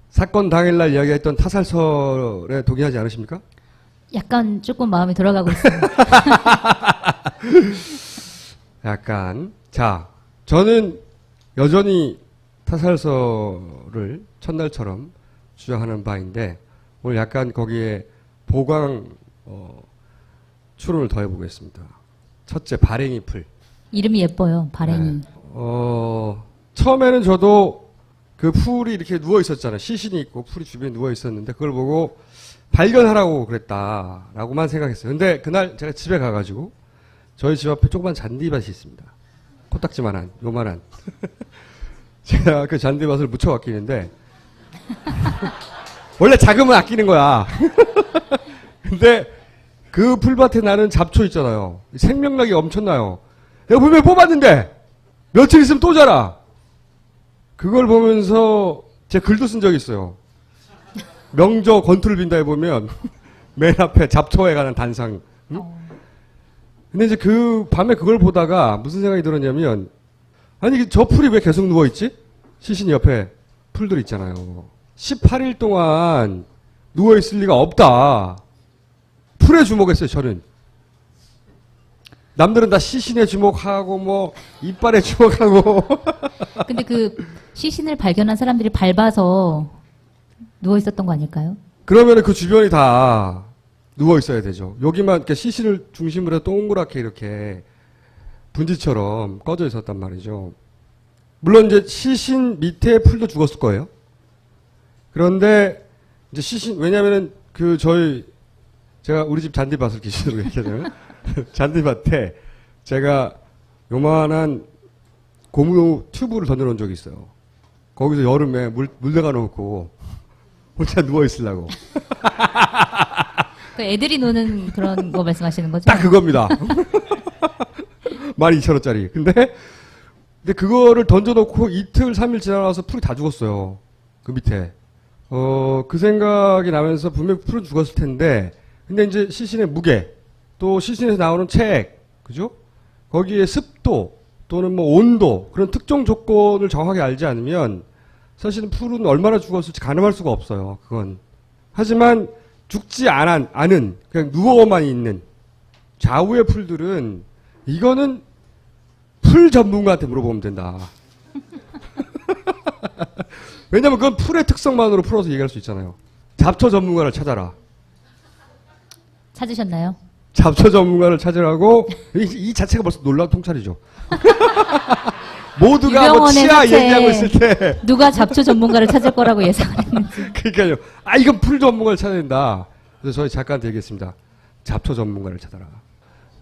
사건 당일날 이야기했던 타살설에 동의하지 않으십니까? 약간 조금 마음이 돌아가고 있습니다. 약간. 자, 저는 여전히 타살설을 첫날처럼 주장하는 바인데 오늘 약간 거기에 보강 추론을 더해보겠습니다. 첫째, 발행이 풀. 이름이 예뻐요. 발행이. 네. 처음에는 저도 그 풀이 이렇게 누워 있었잖아요. 시신이 있고 풀이 주변에 누워 있었는데 그걸 보고 발견하라고 그랬다라고만 생각했어요. 근데 그날 제가 집에 가가지고 저희 집 앞에 조그만 잔디밭이 있습니다. 코딱지만한, 요만한. 제가 그 잔디밭을 무쳐 아끼는데 원래 작으면 아끼는 거야. 근데 그 풀밭에 나는 잡초 있잖아요. 생명력이 엄청나요. 내가 분명히 뽑았는데 며칠 있으면 또 자라. 그걸 보면서 제가 글도 쓴 적이 있어요. 명저 권투를 빈다에 보면 맨 앞에 잡초에 관한 단상. 응? 근데 이제 그 밤에 그걸 보다가 무슨 생각이 들었냐면 아니 저 풀이 왜 계속 누워있지? 시신 옆에 풀들 있잖아요. 18일 동안 누워있을 리가 없다. 풀에 주목했어요, 저는. 남들은 다 시신에 주목하고 뭐 이빨에 주목하고. 근데 그 시신을 발견한 사람들이 밟아서 누워 있었던 거 아닐까요? 그러면 그 주변이 다 누워 있어야 되죠. 여기만 이렇게 시신을 중심으로 해서 동그랗게 이렇게 분지처럼 꺼져 있었단 말이죠. 물론 이제 시신 밑에 풀도 죽었을 거예요. 그런데 이제 시신, 왜냐면은 그 제가 우리 집 잔디밭을 기준으로 얘기하자면 잔디밭에 제가 요만한 고무 튜브를 던져놓은 적이 있어요. 거기서 여름에 물대가 놓고 혼자 누워있으려고. 그 애들이 노는 그런 거 말씀하시는 거죠? 딱 그겁니다. 12,000원짜리. 근데 그거를 던져놓고 이틀, 3일 지나서 풀이 다 죽었어요. 그 밑에. 그 생각이 나면서 분명히 풀은 죽었을 텐데, 근데 이제 시신의 무게, 또 시신에서 나오는 책, 그죠? 거기에 습도 또는 뭐 온도 그런 특정 조건을 정확하게 알지 않으면 사실은 풀은 얼마나 죽었을지 가늠할 수가 없어요. 그건. 하지만 죽지 않은 그냥 누워만 있는 좌우의 풀들은 이거는 풀 전문가한테 물어보면 된다. 왜냐면 그건 풀의 특성만으로 풀어서 얘기할 수 있잖아요. 잡초 전문가를 찾아라. 찾으셨나요? 잡초 전문가를 찾으라고 이 자체가 벌써 놀라운 통찰이죠. 모두가 뭐 유병원의 치아 사채 얘기하고 있을 때 누가 잡초 전문가를 찾을 거라고 예상을 했는지. 그러니까요. 아 이건 풀 전문가를 찾아야 된다. 그래서 저희 작가한테 얘기했습니다. 잡초 전문가를 찾아라.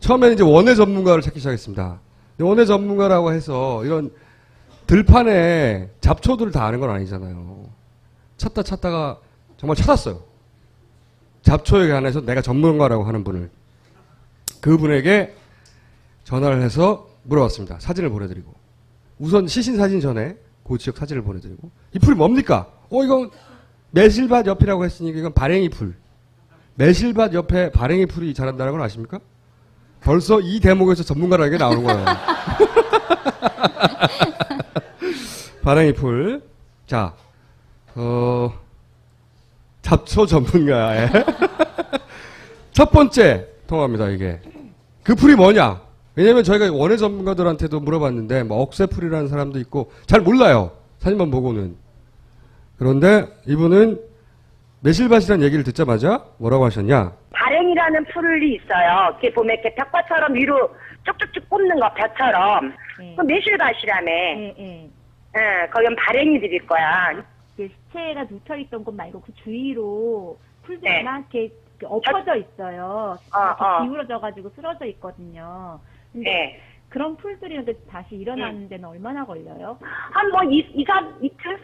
처음에는 이제 원예 전문가를 찾기 시작했습니다. 원예 전문가라고 해서 이런 들판에 잡초들을 다 아는 건 아니잖아요. 찾다가 정말 찾았어요. 잡초에 관해서 내가 전문가라고 하는 분을. 그분에게 전화를 해서 물어봤습니다. 사진을 보내드리고. 우선 시신 사진 전에 그 지역 사진을 보내드리고. 이 풀이 뭡니까? 이건 매실밭 옆이라고 했으니까 이건 발행이 풀. 매실밭 옆에 발행이 풀이 자란다는 걸 아십니까? 벌써 이 대목에서 전문가라는 게 나오는 거예요. 발행이 풀. 자, 잡초 전문가의 첫 번째 통화입니다, 이게. 그 풀이 뭐냐? 왜냐면 저희가 원예 전문가들한테도 물어봤는데, 뭐, 억새풀이라는 사람도 있고, 잘 몰라요. 사진만 보고는. 그런데 이분은 매실밭이라는 얘기를 듣자마자 뭐라고 하셨냐? 발행이라는 풀이 있어요. 이렇게 보면 이렇게 벽화처럼 위로 쭉쭉쭉 꽂는 거, 벼처럼. 그 매실밭이라며. 거긴 발행이들일 거야. 시체가 눕혀있던 곳 말고 그 주위로 풀들이 네. 막 이렇게 엎어져 있어요. 이렇게 기울어져가지고 쓰러져 있거든요. 근데 네. 그런 풀들이 이렇게 다시 일어나는 데는 얼마나 걸려요? 한 뭐 이틀,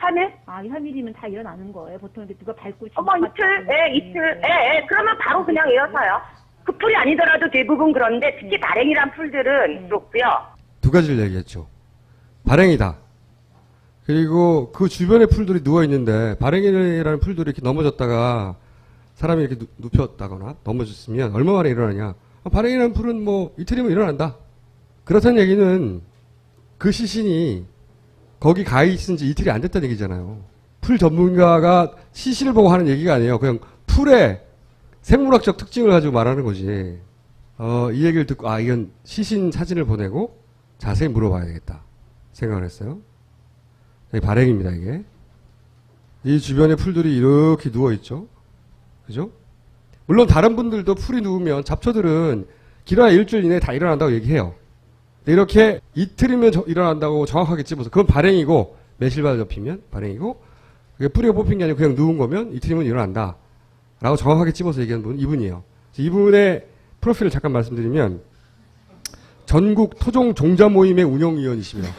3일? 2, 3일이면 다 일어나는 거예요. 보통 이렇게 누가 밟고 이틀? 이틀. 그러면 바로 그냥 일어서요. 그 풀이 아니더라도 대부분 그런데 특히 발행이란 풀들은 그렇고요. 두 가지를 얘기했죠. 발행이다. 그리고 그 주변에 풀들이 누워있는데, 발행이라는 풀들이 이렇게 넘어졌다가 사람이 이렇게 눕혔다거나 넘어졌으면 얼마 만에 일어나냐. 발행이라는 풀은 뭐 이틀이면 일어난다. 그렇다는 얘기는 그 시신이 거기 가 있은 지 이틀이 안 됐다는 얘기잖아요. 풀 전문가가 시신을 보고 하는 얘기가 아니에요. 그냥 풀의 생물학적 특징을 가지고 말하는 거지. 이 얘기를 듣고, 이건 시신 사진을 보내고 자세히 물어봐야 되겠다 생각을 했어요. 이게 발행입니다, 이게. 이 주변에 풀들이 이렇게 누워있죠. 그죠? 물론 다른 분들도 풀이 누우면 잡초들은 길어야 일주일 이내에 다 일어난다고 얘기해요. 이렇게 이틀이면 일어난다고 정확하게 집어서 그건 발행이고, 매실밭을 접히면 발행이고, 그게 뿌리가 뽑힌 게 아니고 그냥 누운 거면 이틀이면 일어난다 라고 정확하게 집어서 얘기하는 분은 이분이에요. 이분의 프로필을 잠깐 말씀드리면 전국 토종 종자 모임의 운영위원이십니다.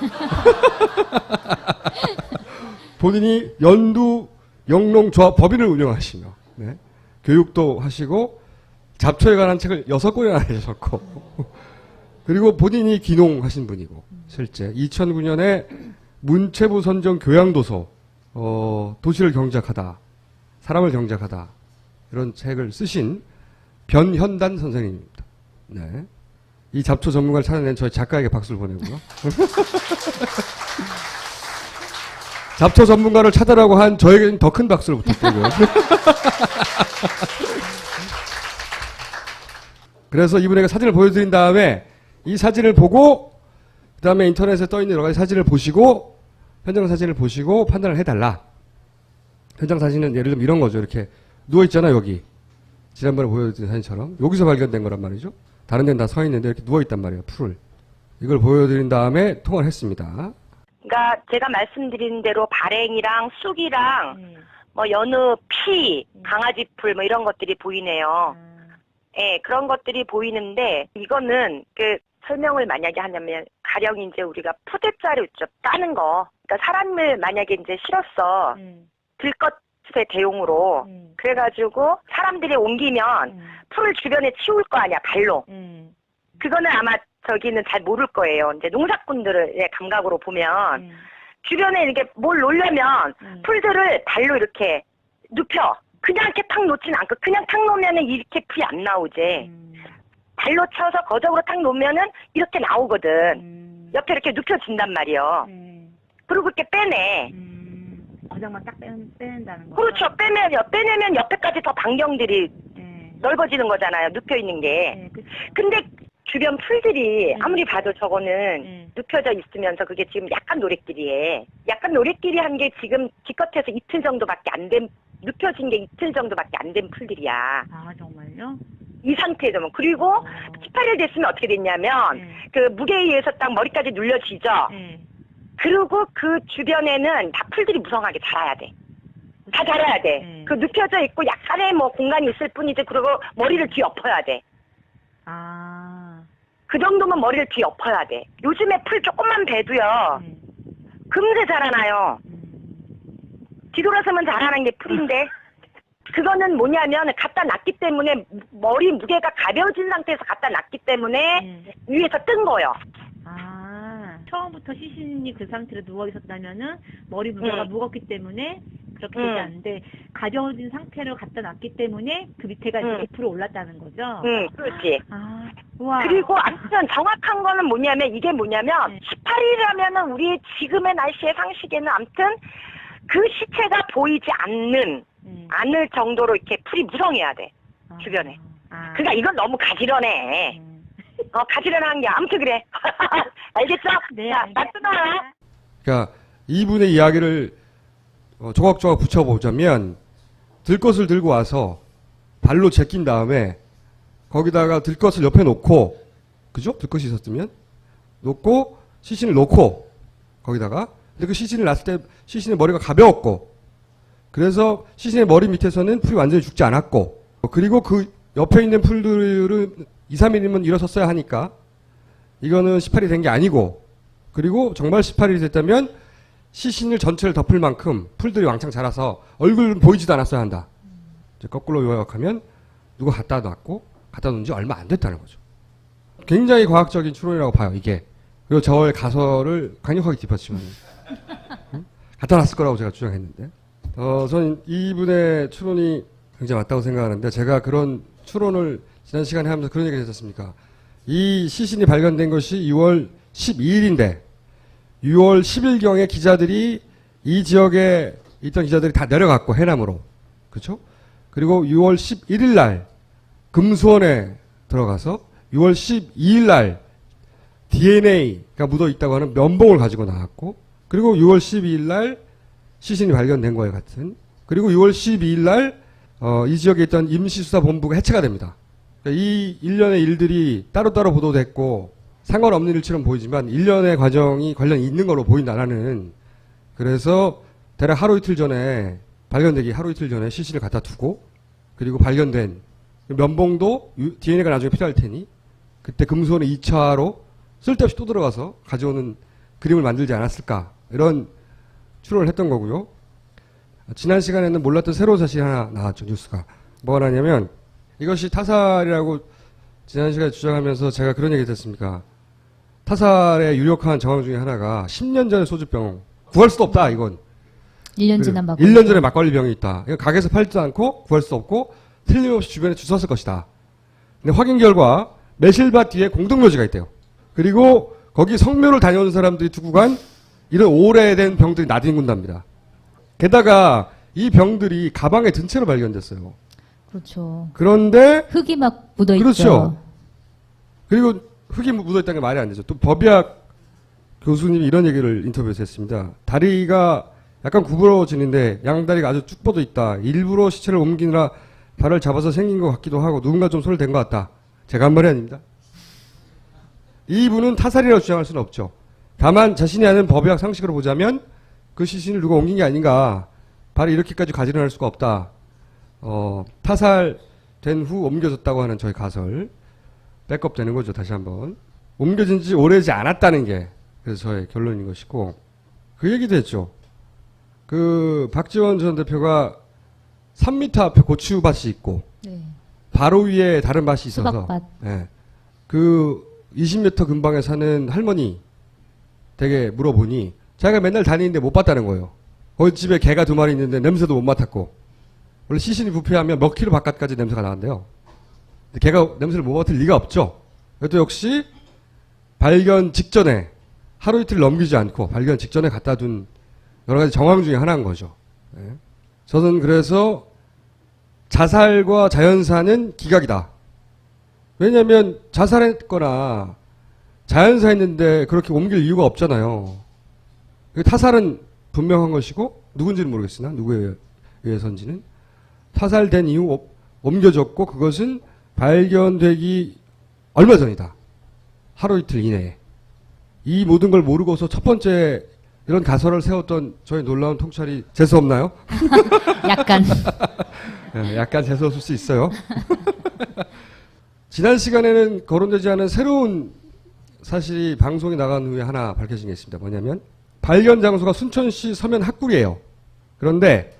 본인이 연두 영농조합 법인을 운영하시며, 네. 교육도 하시고 잡초에 관한 책을 6권이나 내셨고 그리고 본인이 귀농하신 분이고, 실제 2009년에 문체부 선정 교양도서 도시를 경작하다, 사람을 경작하다 이런 책을 쓰신 변현단 선생님입니다. 네. 이 잡초 전문가를 찾아낸 저희 작가에게 박수를 보내고요. 잡초 전문가를 찾아라고 한 저에게는 더 큰 박수를 부탁드리고요. 그래서 이분에게 사진을 보여드린 다음에 이 사진을 보고 그 다음에 인터넷에 떠있는 여러 가지 사진을 보시고 현장 사진을 보시고 판단을 해달라. 현장 사진은 예를 들면 이런 거죠. 이렇게 누워있잖아, 여기. 지난번에 보여드린 사진처럼. 여기서 발견된 거란 말이죠. 다른 데는 다 서 있는데 이렇게 누워있단 말이에요, 풀을. 이걸 보여드린 다음에 통화를 했습니다. 그러니까 제가 말씀드린 대로 발행이랑 쑥이랑 뭐 여느 피, 강아지 풀 뭐 이런 것들이 보이네요. 예, 그런 것들이 보이는데 이거는 그 설명을 만약에 하냐면 가령 이제 우리가 푸대자루 있죠, 따는 거. 그러니까 사람을 만약에 이제 실었어. 들것의 대용으로. 그래가지고 사람들이 옮기면 풀을 주변에 치울 거 아니야, 발로. 그거는 아마 저기는 잘 모를 거예요. 이제 농사꾼들의 감각으로 보면 주변에 이렇게 뭘 놓으려면 풀들을 발로 이렇게 눕혀. 그냥 이렇게 탁 놓진 않고 그냥 탁 놓으면은 이렇게 풀이 안 나오지. 발로 쳐서 거적으로 탁 놓으면은 이렇게 나오거든. 옆에 이렇게 눕혀진단 말이에요. 그리고 이렇게 빼내. 거적만 딱 빼낸다는 거. 그렇죠. 빼내면 옆에까지 더 반경들이 넓어지는 거잖아요. 눕혀 있는 게. 근데 주변 풀들이 아무리 봐도 저거는 눕혀져 있으면서 그게 지금 약간 노랫길이에 약간 노랫길이 한 게 지금 기껏해서 이틀 정도밖에 안 된, 눕혀진 게 이틀 정도밖에 안 된 풀들이야. 아, 정말요? 이 상태에서면. 그리고 18일 됐으면 어떻게 됐냐면 그 무게에 의해서 딱 머리까지 눌려지죠. 그리고 그 주변에는 다 풀들이 무성하게 자라야 돼. 다 자라야 돼. 그 눕혀져 있고 약간의 뭐 공간이 있을 뿐이지. 그리고 머리를 뒤엎어야 돼. 아. 그 정도면 머리를 뒤엎어야 돼. 요즘에 풀 조금만 베도요. 금세 자라나요. 뒤돌아서면 자라는 게 풀인데. 그거는 뭐냐면 갖다 놨기 때문에 머리 무게가 가벼워진 상태에서 갖다 놨기 때문에 위에서 뜬 거예요. 아, 처음부터 시신이 그 상태로 누워 있었다면은 머리 무게가 무겁기 때문에 그렇게 되지 않는데 가벼워진 상태로 갖다 놨기 때문에 그 밑에가 이제 부풀어 올랐다는 거죠. 그렇지. 아, 우와. 그리고 아무튼 정확한 거는 뭐냐면 이게 뭐냐면 18일이라면은 우리 지금의 날씨의 상식에는 아무튼 그 시체가 보이지 않을 정도로 이렇게 풀이 무성해야 돼. 주변에. 그러니까 이건 너무 가지런해. 가지런한 게 아무튼 그래. 알겠죠? 네. 자, 나 끊어요. 그러니까 이분의 이야기를 조각조각 붙여보자면 들것을 들고 와서 발로 제낀 다음에 거기다가 들것을 옆에 놓고, 그죠? 들것이 있었으면 놓고 시신을 놓고 거기다가, 근데 그 시신을 놨을 때 시신의 머리가 가벼웠고, 그래서 시신의 머리 밑에서는 풀이 완전히 죽지 않았고, 그리고 그 옆에 있는 풀들은 2, 3일이면 일어섰어야 하니까 이거는 18이 된 게 아니고, 그리고 정말 18일이 됐다면 시신을 전체를 덮을 만큼 풀들이 왕창 자라서 얼굴은 보이지도 않았어야 한다. 이제 거꾸로 요약하면 누가 갖다 놓은 지 얼마 안 됐다는 거죠. 굉장히 과학적인 추론이라고 봐요, 이게. 그리고 저의 가설을 강력하게 뒷받침하는. 갖다 놨을 거라고 제가 주장했는데. 저는 이분의 추론이 굉장히 맞다고 생각하는데, 제가 그런 추론을 지난 시간에 하면서 그런 얘기를 했었습니까? 이 시신이 발견된 것이 6월 12일인데, 6월 10일경에 기자들이, 이 지역에 있던 기자들이 다 내려갔고, 해남으로. 그렇죠? 그리고 6월 11일 날, 금수원에 들어가서 6월 12일 날 DNA가 묻어 있다고 하는 면봉을 가지고 나왔고, 그리고 6월 12일 날 시신이 발견된 거에 같은. 그리고 6월 12일 날 이 지역에 있던 임시수사본부가 해체가 됩니다. 그러니까 이 일련의 일들이 따로따로 보도됐고 상관없는 일처럼 보이지만 일련의 과정이 관련이 있는 걸로 보인다라는. 그래서 대략 하루 이틀 전에, 발견되기 하루 이틀 전에 시신을 갖다 두고, 그리고 발견된 면봉도 DNA가 나중에 필요할 테니 그때 금수원에 2차로 쓸데없이 또 들어가서 가져오는 그림을 만들지 않았을까, 이런 추론을 했던 거고요. 지난 시간에는 몰랐던 새로운 사실이 하나 나왔죠, 뉴스가. 뭐가 나냐면, 이것이 타살이라고 지난 시간에 주장하면서 제가 그런 얘기 했습니까? 타살의 유력한 정황 중에 하나가 10년 전에 소주병, 구할 수도 없다, 이건. 1년 지난 막걸리. 1년 전에 막걸리 병이 있다. 이거 가게에서 팔지도 않고 구할 수 없고 틀림없이 주변에 주웠을 것이다. 근데 확인 결과 매실밭 뒤에 공동묘지가 있대요. 그리고 거기 성묘를 다녀오는 사람들이 두고 간 이런 오래된 병들이 나뒹군답니다. 게다가 이 병들이 가방에 든 채로 발견됐어요. 그렇죠. 그런데 흙이 막 묻어 있죠. 그렇죠. 그리고 흙이 묻어 있다는 게 말이 안 되죠. 또 법의학 교수님이 이런 얘기를 인터뷰에서 했습니다. 다리가 약간 구부러지는데 양다리가 아주 쭉 뻗어 있다. 일부러 시체를 옮기느라 발을 잡아서 생긴 것 같기도 하고 누군가 좀 손을 댄 것 같다. 제가 한 말이 아닙니다. 이분은 타살이라고 주장할 수는 없죠. 다만 자신이 아는 법의학 상식으로 보자면 그 시신을 누가 옮긴 게 아닌가. 발이 이렇게까지 가지런할 수가 없다. 타살된 후 옮겨졌다고 하는 저희 가설 백업되는 거죠. 다시 한번. 옮겨진 지 오래지 않았다는 게 그래서 저의 결론인 것이고, 그 얘기도 했죠. 그 박지원 전 대표가 3m 앞에 고추밭이 있고 네. 바로 위에 다른 밭이 있어서 수박밭. 예, 그 20m 근방에 사는 할머니 댁에 물어보니 자기가 맨날 다니는데 못 봤다는 거예요. 거기 집에 개가 2마리 있는데 냄새도 못 맡았고, 원래 시신이 부패하면 몇 킬로 바깥까지 냄새가 나는데요. 근데 걔가 냄새를 못 맡을 리가 없죠. 그것도 역시 발견 직전에 하루 이틀 넘기지 않고 발견 직전에 갖다 둔 여러 가지 정황 중에 하나인 거죠. 예. 저는 그래서 자살과 자연사는 기각이다. 왜냐하면 자살했거나 자연사했는데 그렇게 옮길 이유가 없잖아요. 타살은 분명한 것이고 누군지는 모르겠으나 누구에 의해서인지는 타살된 이후 옮겨졌고 그것은 발견되기 얼마 전이다. 하루 이틀 이내에. 이 모든 걸 모르고서 첫 번째 이런 가설을 세웠던 저희 놀라운 통찰이 재수없나요? 약간. 약간 재수없을 수 있어요. 지난 시간에는 거론되지 않은 새로운 사실이 방송에 나간 후에 하나 밝혀진 게 있습니다. 뭐냐면 발견 장소가 순천시 서면 학굴이에요. 그런데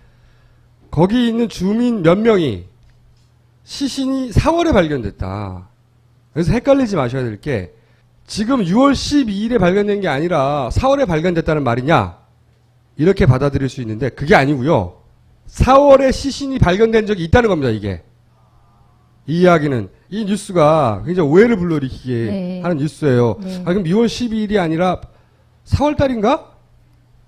거기 있는 주민 몇 명이 시신이 4월에 발견됐다. 그래서 헷갈리지 마셔야 될 게 지금 6월 12일에 발견된 게 아니라 4월에 발견됐다는 말이냐 이렇게 받아들일 수 있는데 그게 아니고요. 4월에 시신이 발견된 적이 있다는 겁니다. 이게. 이 이야기는 이 뉴스가 굉장히 오해를 불러일으키게 네. 하는 뉴스예요. 네. 그럼 6월 12일이 아니라 4월 달인가?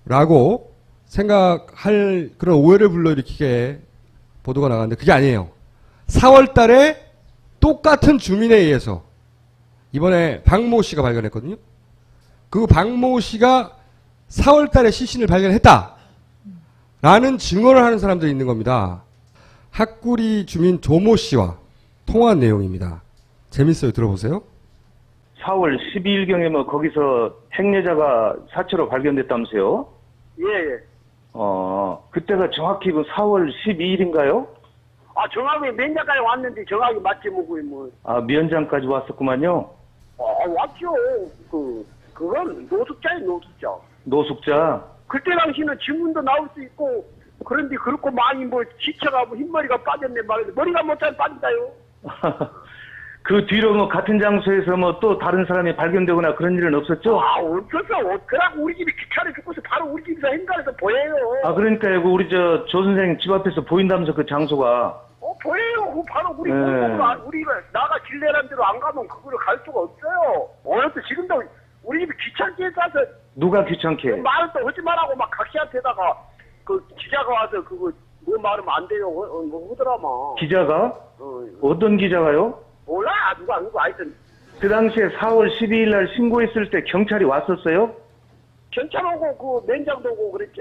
라고 생각할 그런 오해를 불러일으키게 보도가 나갔는데 그게 아니에요. 4월 달에 똑같은 주민에 의해서 이번에 박모 씨가 발견했거든요. 그 박모 씨가 4월 달에 시신을 발견했다. 라는 증언을 하는 사람들이 있는 겁니다. 학구리 주민 조모 씨와 통화한 내용입니다. 재밌어요. 들어보세요. 4월 12일경에 뭐 거기서 행여자가 사체로 발견됐다면서요? 예. 그때가 정확히 그 4월 12일인가요? 아, 정확히 면장까지 왔는데 정확히 맞지 뭐. 아, 면장까지 왔었구만요. 왔죠. 그건 노숙자예요, 노숙자. 노숙자. 그때 당시는 지문도 나올 수 있고, 그런데 그렇고 많이 뭐 지쳐가고 흰머리가 빠졌네 말인데, 머리가 못하면 빠진다요. 그 뒤로 뭐 같은 장소에서 뭐 또 다른 사람이 발견되거나 그런 일은 없었죠? 없었어. 그래갖고 우리 집이 귀찮아 죽고서 바로 우리 집에서 행가에서 보여요. 아, 그러니까 우리 조 선생 집 앞에서 보인다면서 그 장소가. 보여요. 그 바로 우리 네. 우리가 나가 길래란 대로 안 가면 그거를 갈 수가 없어요. 어느새 지금도 우리 집이 귀찮게 해서 누가 귀찮게? 말을 또 하지 말라고 막 각시한테다가 그 기자가 와서 그거 뭐 말하면 안 돼요. 뭐 하더라마. 기자가? 어떤 기자가요? 몰라. 누가 하여튼 그 당시에 4월 12일 날 신고했을 때 경찰이 왔었어요? 경찰 오고 그 면장도 오고 그랬지.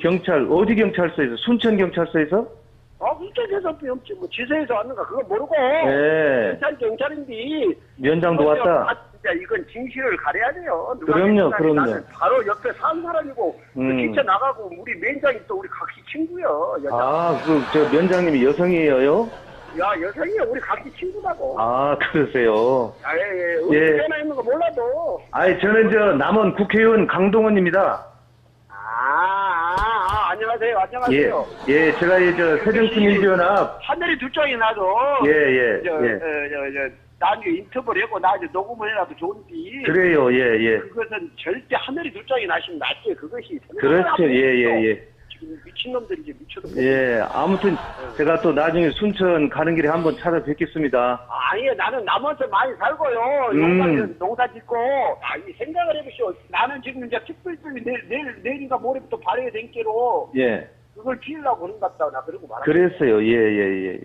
경찰, 어디 경찰서에서? 순천 경찰서에서? 그쪽에서 없지. 뭐 지서에서 왔는가 그거 모르고. 네. 경찰인데. 면장도 왔다. 진짜 이건 진실을 가려야 돼요. 누가 그럼요, 했는지 그럼요. 나는 바로 옆에 산 사람이고 그 기차 나가고 우리 면장이 또 우리 각시 친구요. 여자. 아, 저 면장님이 여성이에요? 야, 여성이요. 우리 각시 친구라고. 아, 그러세요. 예. 우리 예. 전화 있는 거 몰라도. 아니, 저는 남원 국회의원 강동원입니다. 안녕하세요. 안녕하세요. 예, 제가 새정치민주연합. 하늘이 두 쪽이 나도. 예. 나중에 인터뷰를 하고 나중에 녹음을 해놔도 좋은데. 그래요, 예. 그것은 절대 하늘이 두 쪽이 나시면 낫지. 그것이. 그렇죠, 예. 지금 미친놈들이 이제 미쳐도. 예, 아무튼 제가 또 나중에 순천 가는 길에 한번 찾아뵙겠습니다. 아니요, 나는 남원서 많이 살고요. 농사 짓고. 이 생각을 해보시오. 나는 지금 이제 특별법이 내일인가 모레부터 발효가 된 게로. 예. 그걸 피우려고 그런 것 같다. 나 그러고 말았어. 그랬어요, 예.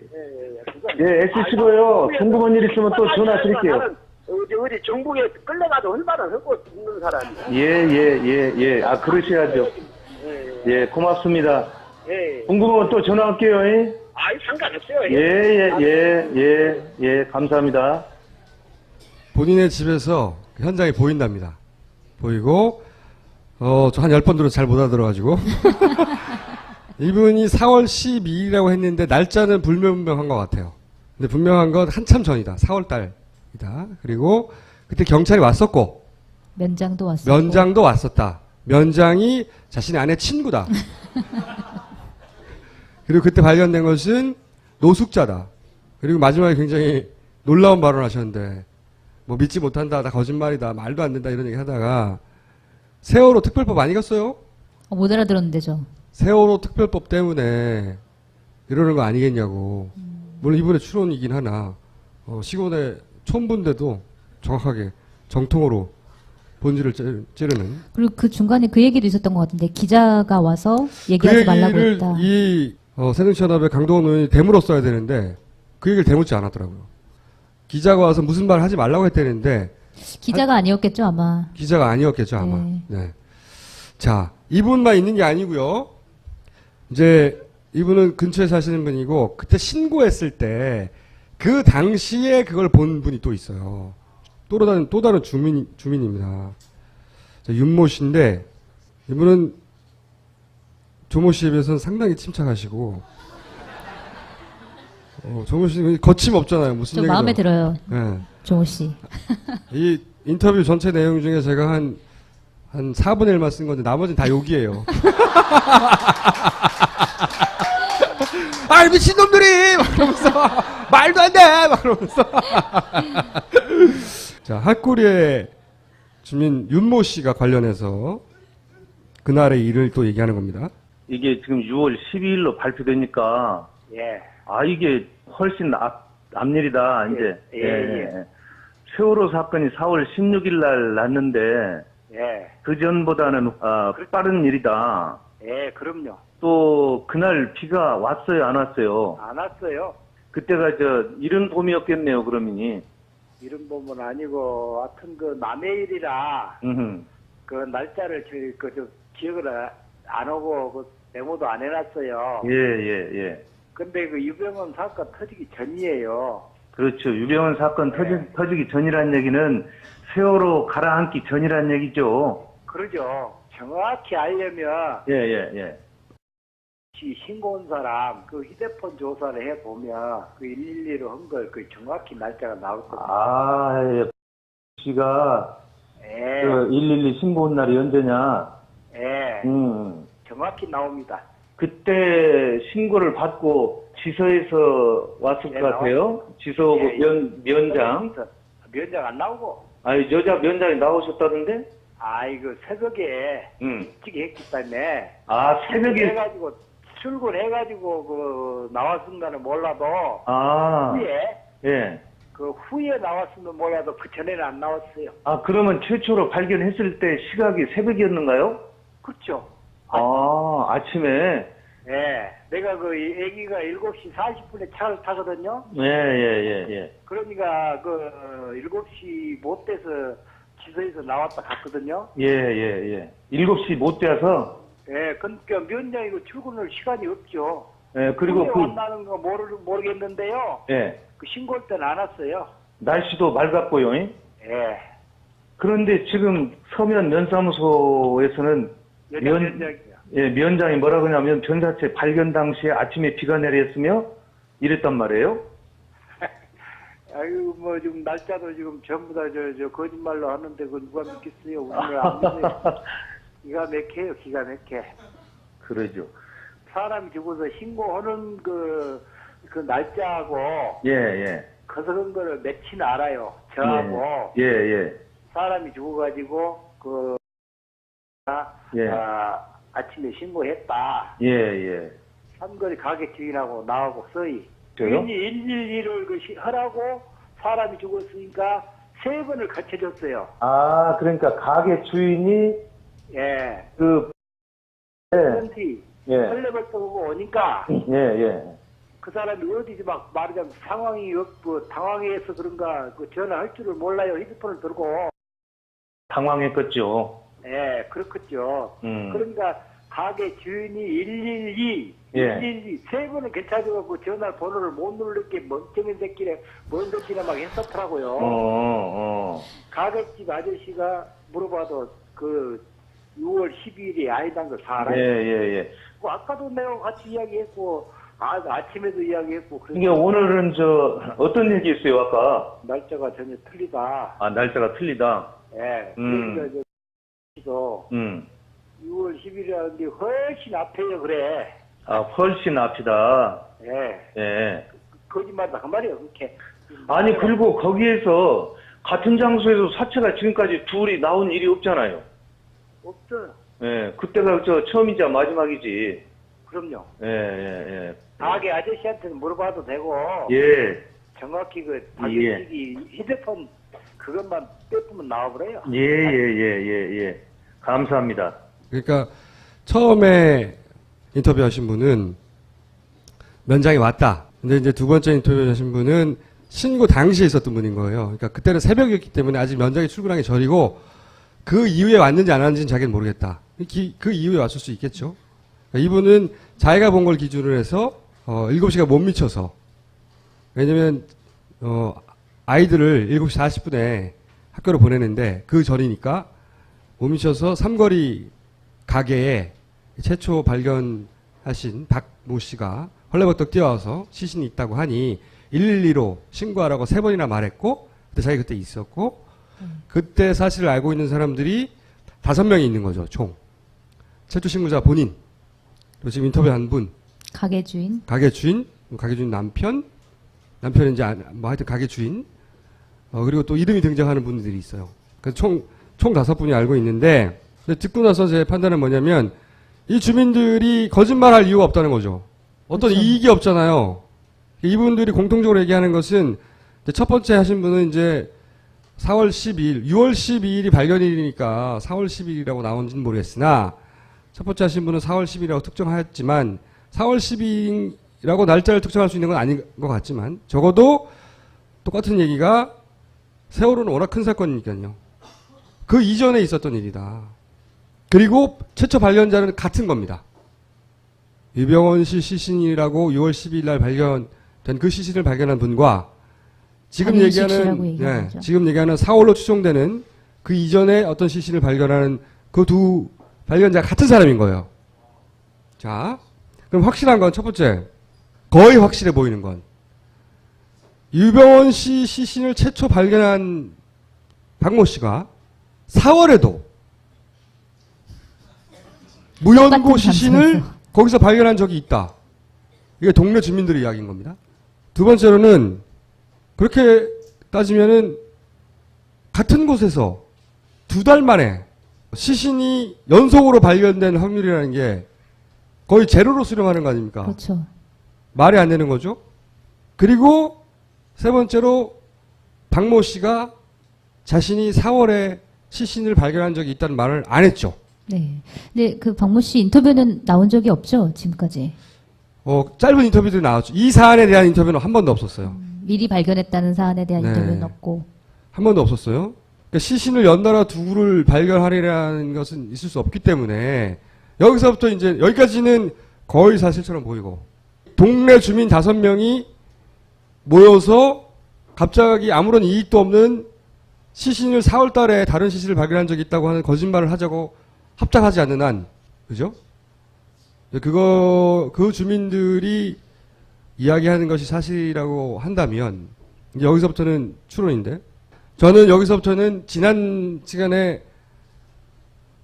그건. 예, 애쓰시고요. 궁금한 일 있으면 또 전화 드릴게요. 나는 어디 정부에 끌려가도 얼마나 하고 죽는 사람이야. 예. 아, 그러셔야죠. 예, 고맙습니다. 예. 궁금하면 또 전화할게요. 상관없어요. 예, 감사합니다. 본인의 집에서 현장이 보인답니다. 보이고, 저 한 10번 들어서 잘 못 알아들어가지고. 이분이 4월 12일이라고 했는데, 날짜는 불분명한 것 같아요. 근데 분명한 건 한참 전이다. 4월 달이다. 그리고, 그때 경찰이 왔었고, 면장도 왔었고. 면장도 왔었다. 면장이 자신의 아내 친구다. 그리고 그때 발견된 것은 노숙자다. 그리고 마지막에 굉장히 놀라운 발언을 하셨는데, 뭐 믿지 못한다, 다 거짓말이다, 말도 안 된다 이런 얘기 하다가 세월호 특별법 아니겠어요? 못 알아들었는데 저. 세월호 특별법 때문에 이러는 거 아니겠냐고. 물론 이번에 추론이긴 하나 시골의 촌부인데도 정확하게 정통으로 본질을 찌르는 그리고 그 중간에 그 얘기도 있었던 것 같은데 기자가 와서 그 얘기하지 말라고 얘기를 했다. 이 새정치연합의 강동원 의원이 대물었어야 되는데 그 얘기를 대묻지 않았더라고요. 기자가 와서 무슨 말 하지 말라고 했다는데 기자가 아니었겠죠 아마. 기자가 아니었겠죠 아마. 네. 네. 자, 이분만 있는 게 아니고요. 이제 이분은 근처에 사시는 분이고 그때 신고했을 때 그 당시에 그걸 본 분이 또 있어요. 또 다른 주민입니다. 자, 윤모 씨인데 이분은 조모 씨에 비해서는 상당히 침착하시고 조모 씨는 거침없잖아요. 무슨 좀 얘기도. 마음에 들어요. 네. 종호 씨. 이 인터뷰 전체 내용 중에 제가 한 4분의 1만 쓴 건데 나머지는 다 욕이에요. 아 미친놈들이! 막 그러면서 말도 안 돼! 막 그러면서 자, 할코리의 주민 윤모 씨가 관련해서 그날의 일을 또 얘기하는 겁니다. 이게 지금 6월 12일로 발표되니까 예. 이게 훨씬 앞일이다 이제. 예. 세월호 사건이 4월 16일 날 났는데 예. 그 전보다는 빠른 일이다. 예, 그럼요. 또 그날 비가 왔어요, 안 왔어요? 안 왔어요. 그때가 이른 봄이었겠네요, 그러면이. 이런 부분 아니고, 하여튼 그 남의 일이라, 그 날짜를 기억을 안 하고, 그 메모도 안 해놨어요. 예. 근데 그 유병헌 사건 터지기 전이에요. 그렇죠. 유병헌 사건 터지기 전이란 얘기는 세월호 가라앉기 전이란 얘기죠. 그러죠. 정확히 알려면, 예. 신고 온 사람, 그 휴대폰 조사를 해보면, 그 112로 한 걸, 그 정확히 날짜가 나올 겁니다. 예. 씨가, 예. 그 112 신고 온 날이 언제냐? 예. 정확히 나옵니다. 그때 신고를 받고 지서에서 왔을 것 같아요. 지서 면장. 면장 안 나오고. 아니, 여자 면장이 나오셨다던데? 이거 새벽에 일찍 했기 때문에. 새벽에. 출근해가지고, 나왔은가는 몰라도. 후에. 예. 그 후에 나왔으면 몰라도 그 전에는 안 나왔어요. 그러면 최초로 발견했을 때 시각이 새벽이었는가요? 그렇죠. 아침에? 예. 내가 그 애기가 7시 40분에 차를 타거든요. 예. 그러니까 7시 못 돼서 지서에서 나왔다 갔거든요. 예. 7시 못 돼서? 예. 그러니까 면장이고 출근할 시간이 없죠. 예, 그리고 왔다는 거 모르겠는데요. 예. 그 신고할 때는 안 왔어요. 날씨도 맑았고요. 예. 그런데 지금 서면 면사무소에서는 면장이 뭐라 그러냐면 변사체 발견 당시에 아침에 비가 내렸으며 이랬단 말이에요. 아유, 지금 날짜도 지금 전부 다 거짓말로 하는데 그거 누가 믿겠어요? 우리는 안 믿어요. 기가 막혀요, 기가 막혀. 그러죠. 사람이 죽어서 신고하는 그 날짜하고. 예. 그런 거를 며칠 알아요. 저하고. 예. 사람이 죽어가지고, 아침에 신고했다. 예. 삼거리 가게 주인하고 나하고 서희. 저요? 112를 하라고 사람이 죽었으니까 3번을 거쳐줬어요. 그러니까 가게 주인이 예. 설레벌 떠고 오니까. 예. 그 사람이 어디지 막 말하자면 상황이 없고 당황해서 그런가 전화할 줄을 몰라요. 휴대폰을 들고. 당황했겠죠. 예, 그렇겠죠. 그러니까 가게 주인이 112 3번은 괜찮아갖고 전화 번호를 못 누르게 멍청한 새끼래 뭔 새끼나 막 했었더라고요. 가게집 아저씨가 물어봐도 6월 12일이 아니란 걸 다 알아요. 예. 아까도 내가 같이 이야기했고 아침에도 이야기했고. 이게 오늘은 어떤 얘기 있어요 아까? 날짜가 전혀 틀리다. 날짜가 틀리다. 예. 그러니까 6월 10일이라는 게 훨씬 앞에요, 그래. 훨씬 앞이다. 예. 거짓말다 그 말이에요, 그렇게. 아니, 그리고 거기에서 같은 장소에서 사체가 지금까지 둘이 나온 일이 없잖아요. 없어요. 예, 그때가 처음이자 마지막이지. 그럼요. 예. 가게 아저씨한테는 물어봐도 되고. 예. 정확히 그 예. 박영식이 휴대폰 그것만 빼보면 나와버려요. 예. 감사합니다. 그러니까 처음에 인터뷰하신 분은 면장이 왔다. 근데 이제 두 번째 인터뷰하신 분은 신고 당시에 있었던 분인 거예요. 그러니까 그때는 새벽이었기 때문에 아직 면장이 출근하기 전이고 그 이후에 왔는지 안 왔는지는 자기는 모르겠다. 그 이후에 왔을 수 있겠죠. 그러니까 이분은 자기가 본 걸 기준으로 해서 7시가 못 미쳐서 왜냐면 아이들을 7시 40분에 학교로 보내는데 그 전이니까 못 미쳐서 삼거리 가게에 최초 발견하신 박모 씨가 헐레벌떡 뛰어와서 시신이 있다고 하니 112로 신고하라고 3번이나 말했고 그때 자기 그때 있었고 그때 사실을 알고 있는 사람들이 5명이 있는 거죠. 총. 최초 신고자 본인 그리고 지금 인터뷰한 분 가게 주인. 가게 주인 남편이 이제 뭐 하여튼 가게 주인 그리고 또 이름이 등장하는 분들이 있어요. 그래서 총 5분이 알고 있는데 듣고 나서 제 판단은 뭐냐면 이 주민들이 거짓말할 이유가 없다는 거죠. 어떤 그렇죠. 이익이 없잖아요. 이분들이 공통적으로 얘기하는 것은 첫 번째 하신 분은 이제 4월 12일, 6월 12일이 발견일이니까 4월 10일이라고 나온지는 모르겠으나 첫 번째 하신 분은 4월 10일이라고 특정하였지만 4월 10일이라고 날짜를 특정할 수 있는 건 아닌 것 같지만 적어도 똑같은 얘기가 세월호는 워낙 큰 사건이니까요. 그 이전에 있었던 일이다. 그리고 최초 발견자는 같은 겁니다. 유병원 씨 시신이라고 6월 12일 날 발견된 그 시신을 발견한 분과 지금 박영식 씨라고 얘기하는 얘기하는 거죠. 지금 얘기하는 4월로 추정되는 그 이전에 어떤 시신을 발견하는 그 두 발견자가 같은 사람인 거예요. 자, 그럼 확실한 건 첫 번째, 거의 확실해 보이는 건 유병원 씨 시신을 최초 발견한 박모 씨가 4월에도 무연고 똑같은 시신을 장소에서. 거기서 발견한 적이 있다. 이게 동네 주민들의 이야기인 겁니다. 두 번째로는 그렇게 따지면은 같은 곳에서 2달 만에 시신이 연속으로 발견된 확률이라는 게 거의 제로로 수렴하는 거 아닙니까? 그렇죠. 말이 안 되는 거죠. 그리고 세 번째로 박모 씨가 자신이 4월에 시신을 발견한 적이 있다는 말을 안 했죠. 네. 근데 그 박모 씨 인터뷰는 나온 적이 없죠, 지금까지. 짧은 인터뷰들이 나왔죠. 이 사안에 대한 인터뷰는 한 번도 없었어요. 미리 발견했다는 사안에 대한 네. 인터뷰는 없고. 한 번도 없었어요. 그러니까 시신을 연달아 두구를 발견하리라는 것은 있을 수 없기 때문에 여기서부터 이제 여기까지는 거의 사실처럼 보이고 동네 주민 5명이 모여서 갑자기 아무런 이익도 없는 시신을 4월 달에 다른 시신을 발견한 적이 있다고 하는 거짓말을 하자고 합작하지 않는 한, 그죠? 그 주민들이 이야기하는 것이 사실이라고 한다면, 이제 여기서부터는 추론인데, 저는 여기서부터는 지난 시간에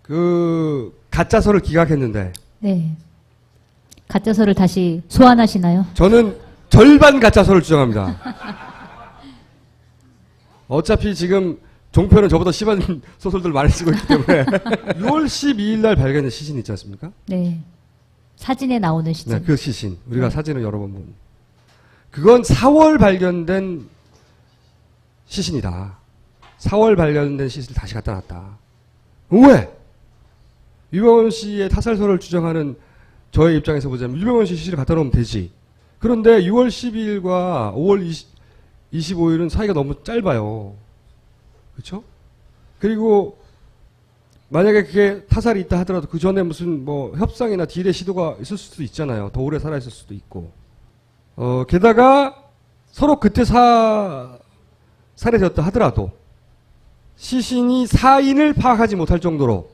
그 가짜설을 기각했는데, 네. 가짜설을 다시 소환하시나요? 저는 절반 가짜설을 주장합니다. 어차피 지금 종편은 저보다 심한 소설들 많이 쓰고 있기 때문에 6월 12일 날 발견된 시신 있지 않습니까? 네. 사진에 나오는 시점. 네, 그 시신. 우리가 사진을 여러 번 본. 그건 4월 발견된 시신이다. 4월 발견된 시신을 다시 갖다 놨다. 왜? 유병원 씨의 타살설을 주장하는 저의 입장에서 보자면 유병원 씨 시신을 갖다 놓으면 되지. 그런데 6월 12일과 5월 25일은 사이가 너무 짧아요. 그렇죠? 그리고 만약에 그게 타살이 있다 하더라도 그 전에 무슨 뭐 협상이나 딜의 시도가 있을 수도 있잖아요. 더 오래 살아 있을 수도 있고. 게다가 서로 그때 살해되었다 하더라도 시신이 사인을 파악하지 못할 정도로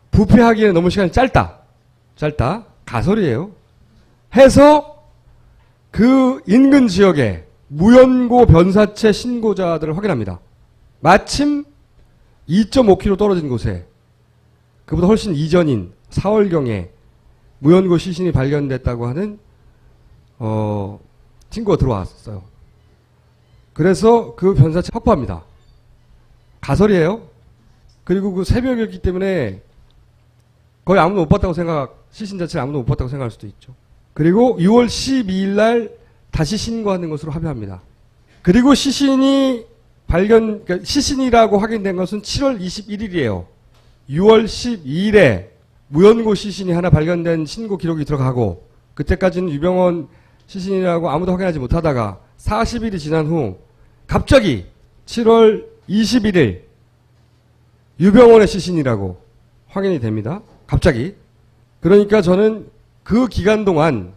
부패하기에는 너무 시간이 짧다. 가설이에요. 해서 그 인근 지역에 무연고 변사체 신고자들을 확인합니다. 마침 2.5km 떨어진 곳에 그보다 훨씬 이전인 4월경에 무연고 시신이 발견됐다고 하는 친구가 들어왔어요. 그래서 그 변사체 확보합니다. 가설이에요. 그리고 그 새벽이었기 때문에 거의 아무도 못 봤다고 시신 자체를 아무도 못 봤다고 생각할 수도 있죠. 그리고 6월 12일 날 다시 신고하는 것으로 합의합니다. 그리고 시신이 그러니까 시신이라고 확인된 것은 7월 21일이에요. 6월 12일에 무연고 시신이 하나 발견된 신고 기록이 들어가고, 그때까지는 유병원 시신이라고 아무도 확인하지 못하다가 40일이 지난 후 갑자기 7월 21일 유병원의 시신이라고 확인이 됩니다. 갑자기. 그러니까 저는 그 기간 동안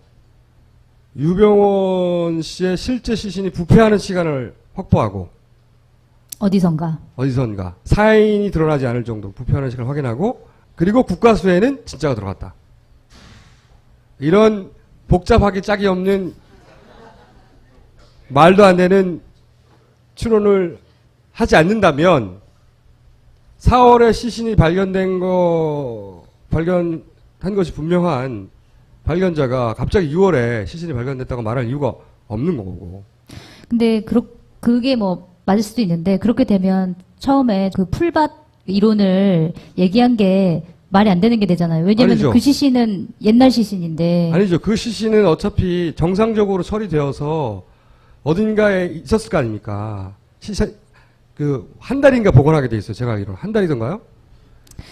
유병원 씨의 실제 시신이 부패하는 시간을 확보하고, 어디선가. 사인이 드러나지 않을 정도 부패하는 시간을 확인하고, 그리고 국과수에는 진짜가 들어갔다. 이런 복잡하기 짝이 없는 말도 안 되는 추론을 하지 않는다면 4월에 시신이 발견한 것이 분명한 발견자가 갑자기 6월에 시신이 발견됐다고 말할 이유가 없는 거고. 근데 그게 뭐 맞을 수도 있는데, 그렇게 되면 처음에 그 풀밭 이론을 얘기한 게 말이 안 되는 게 되잖아요. 왜냐면 아니죠. 그 시신은 옛날 시신인데. 아니죠. 그 시신은 어차피 정상적으로 처리되어서 어딘가에 있었을 거 아닙니까? 한 달인가 복원하게 돼 있어요. 제가 알기로는. 한 달이던가요?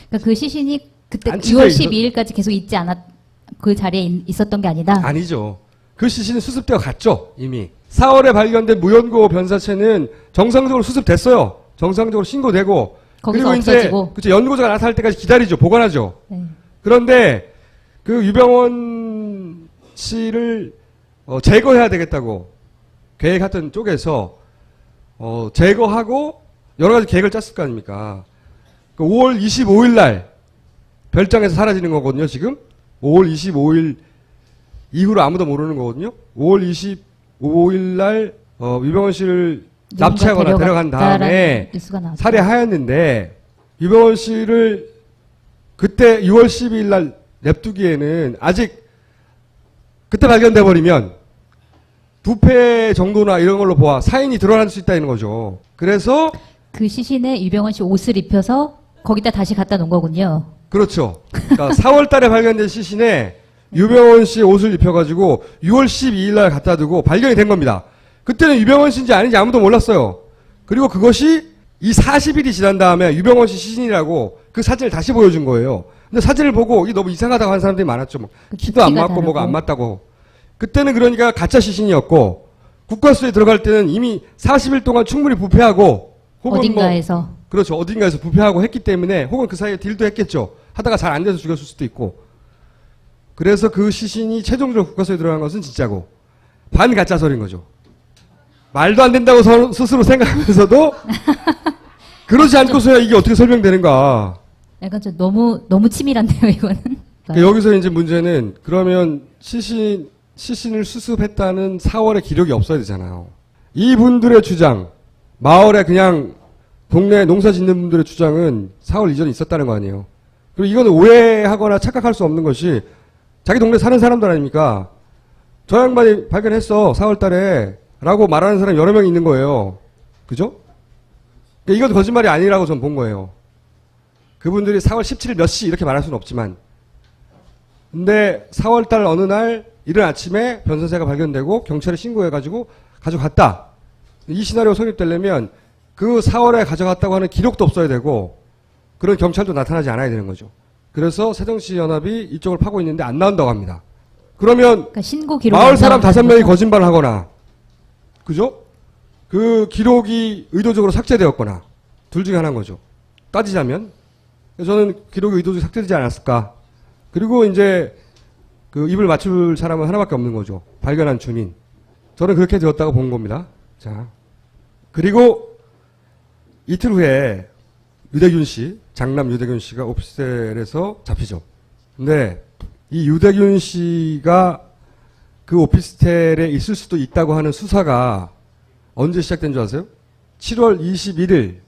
그러니까 그 시신이 그때 안 6월 찢어 12일까지 계속 있지 그 자리에 있었던 게 아니다. 아니죠. 그 시신은 수습되어 갔죠. 이미. 4월에 발견된 무연고 변사체는 정상적으로 수습됐어요. 정상적으로 신고되고. 거기서 그리고 없어지고. 이제 그쵸, 연고자가 나타날 때까지 기다리죠. 보관하죠. 네. 그런데 그 유병원 씨를 제거해야 되겠다고 계획했던 쪽에서 제거하고 여러 가지 계획을 짰을 거 아닙니까? 그 5월 25일 날 별장에서 사라지는 거거든요. 지금 5월 25일 이후로 아무도 모르는 거거든요. 5월 25일 날 유병원 씨를 납치하거나 데려간 다음에 살해하였는데, 유병원 씨를 그때 6월 12일 날 냅두기에는 아직 그때 발견돼 버리면 부패 정도나 이런 걸로 보아 사인이 드러날 수 있다는 거죠. 그래서 그 시신에 유병원 씨 옷을 입혀서 거기다 다시 갖다 놓은 거군요. 그렇죠. 그러니까 4월 달에 발견된 시신에 유병원 씨의 옷을 입혀가지고 6월 12일 날 갖다 두고 발견이 된 겁니다. 그때는 유병원 씨인지 아닌지 아무도 몰랐어요. 그리고 그것이 이 40일이 지난 다음에 유병원 씨 시신이라고 그 사진을 다시 보여준 거예요. 근데 사진을 보고 이게 너무 이상하다고 하는 사람들이 많았죠. 뭐 키도 안 맞고 뭐가 안 맞다고. 그때는 그러니까 가짜 시신이었고, 국과수에 들어갈 때는 이미 40일 동안 충분히 부패하고, 혹은 어딘가에서. 그렇죠. 어딘가에서 부패하고 했기 때문에, 혹은 그 사이에 딜도 했겠죠. 하다가 잘 안 돼서 죽였을 수도 있고. 그래서 그 시신이 최종적으로 국과수에 들어간 것은 진짜고, 반가짜설인 거죠. 말도 안 된다고 스스로 생각하면서도 그러지 않고서야 이게 어떻게 설명되는가. 약간 좀 너무 치밀한데요, 이거는. 그러니까 여기서 이제 문제는, 그러면 시신을 수습했다는 4월의 기록이 없어야 되잖아요. 이분들의 주장, 마을에 그냥 동네 농사 짓는 분들의 주장은 4월 이전에 있었다는 거 아니에요. 그리고 이거는 오해하거나 착각할 수 없는 것이, 자기 동네 사는 사람들 아닙니까? 저 양반이 발견했어, 4월 달에. 라고 말하는 사람이 여러 명 있는 거예요. 그죠? 그러니까 이건 거짓말이 아니라고 전 본 거예요. 그분들이 4월 17일 몇 시 이렇게 말할 수는 없지만. 근데 4월 달 어느 날 이른 아침에 변사체가 발견되고 경찰에 신고해가지고 가져갔다. 이 시나리오 성립되려면 그 4월에 가져갔다고 하는 기록도 없어야 되고, 그런 경찰도 나타나지 않아야 되는 거죠. 그래서 새정치연합이 이쪽을 파고 있는데 안 나온다고 합니다. 그러면 그러니까 신고 기록 마을 사람 5명이 거짓말을 하거나, 그죠? 그 기록이 의도적으로 삭제되었거나, 둘 중에 하나인 거죠. 따지자면. 그래서 저는 기록이 의도적으로 삭제되지 않았을까. 그리고 이제 그 입을 맞출 사람은 하나밖에 없는 거죠. 발견한 주민. 저는 그렇게 되었다고 본 겁니다. 자. 그리고 이틀 후에 유대균 씨, 장남 유대균 씨가 오피스텔에서 잡히죠. 근데 이 유대균 씨가 그 오피스텔에 있을 수도 있다고 하는 수사가 언제 시작된 줄 아세요? 7월 21일.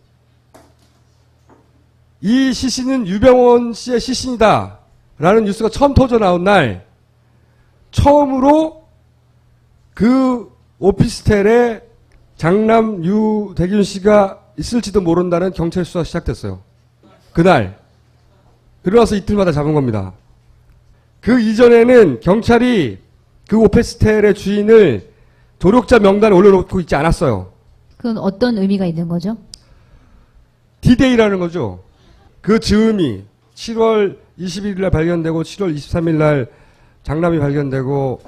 이 시신은 유병원 씨의 시신이다 라는 뉴스가 처음 터져 나온 날, 처음으로 그 오피스텔에 장남 유대균 씨가 있을지도 모른다는 경찰 수사가 시작됐어요. 그날. 그러고 나서 이틀마다 잡은 겁니다. 그 이전에는 경찰이 그 오피스텔의 주인을 조력자 명단에 올려놓고 있지 않았어요. 그건 어떤 의미가 있는 거죠? D-Day라는 거죠. 그 즈음이 7월 21일 날 발견되고 7월 23일 날 장남이 발견되고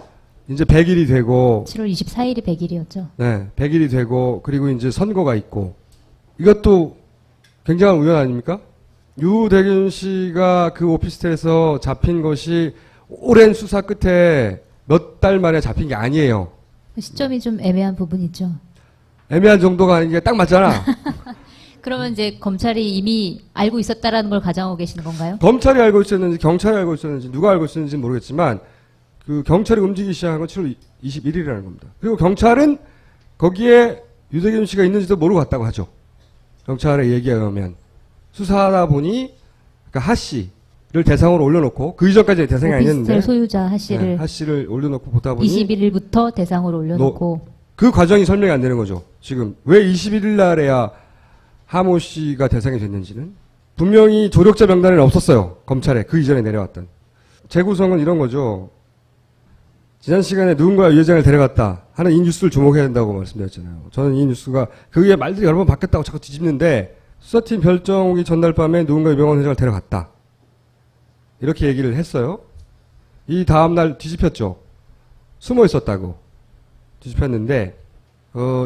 이제 100일이 되고 7월 24일이 100일이었죠. 네, 100일이 되고 그리고 이제 선거가 있고 이것도 굉장한 우연 아닙니까? 유대균 씨가 그 오피스텔에서 잡힌 것이 오랜 수사 끝에 몇 달 만에 잡힌 게 아니에요. 시점이 좀 애매한 부분이 있죠. 애매한 정도가 아닌 게 딱 맞잖아. 그러면 이제 검찰이 이미 알고 있었다라는 걸 가정하고 계시는 건가요? 검찰이 알고 있었는지 경찰이 알고 있었는지 누가 알고 있었는지 모르겠지만 그 경찰이 움직이기 시작한 건 7월 21일이라는 겁니다. 그리고 경찰은 거기에 유대균 씨가 있는지도 모르고 갔다고 하죠. 경찰의 얘기에 의하면 수사하다 보니 그러니까 하 씨를 대상으로 올려놓고 그 이전까지 대상이 아니었는데 오피스텔 소유자 하 씨를 네, 하 씨를 올려놓고 보다 보니 21일부터 대상으로 올려놓고 그 과정이 설명이 안 되는 거죠. 지금 왜 21일 날에야 하모 씨가 대상이 됐는지는 분명히 조력자 명단에는 없었어요. 검찰에 그 이전에 내려왔던. 재구성은 이런 거죠. 지난 시간에 누군가 유해장을 데려갔다 하는 이 뉴스를 주목해야 된다고 말씀드렸잖아요. 저는 이 뉴스가 그 위에 말들이 여러 번 바뀌었다고 자꾸 뒤집는데 수사팀 결정 오기 전날 밤에 누군가 유병헌 회장을 데려갔다. 이렇게 얘기를 했어요. 이 다음날 뒤집혔죠. 숨어 있었다고. 뒤집혔는데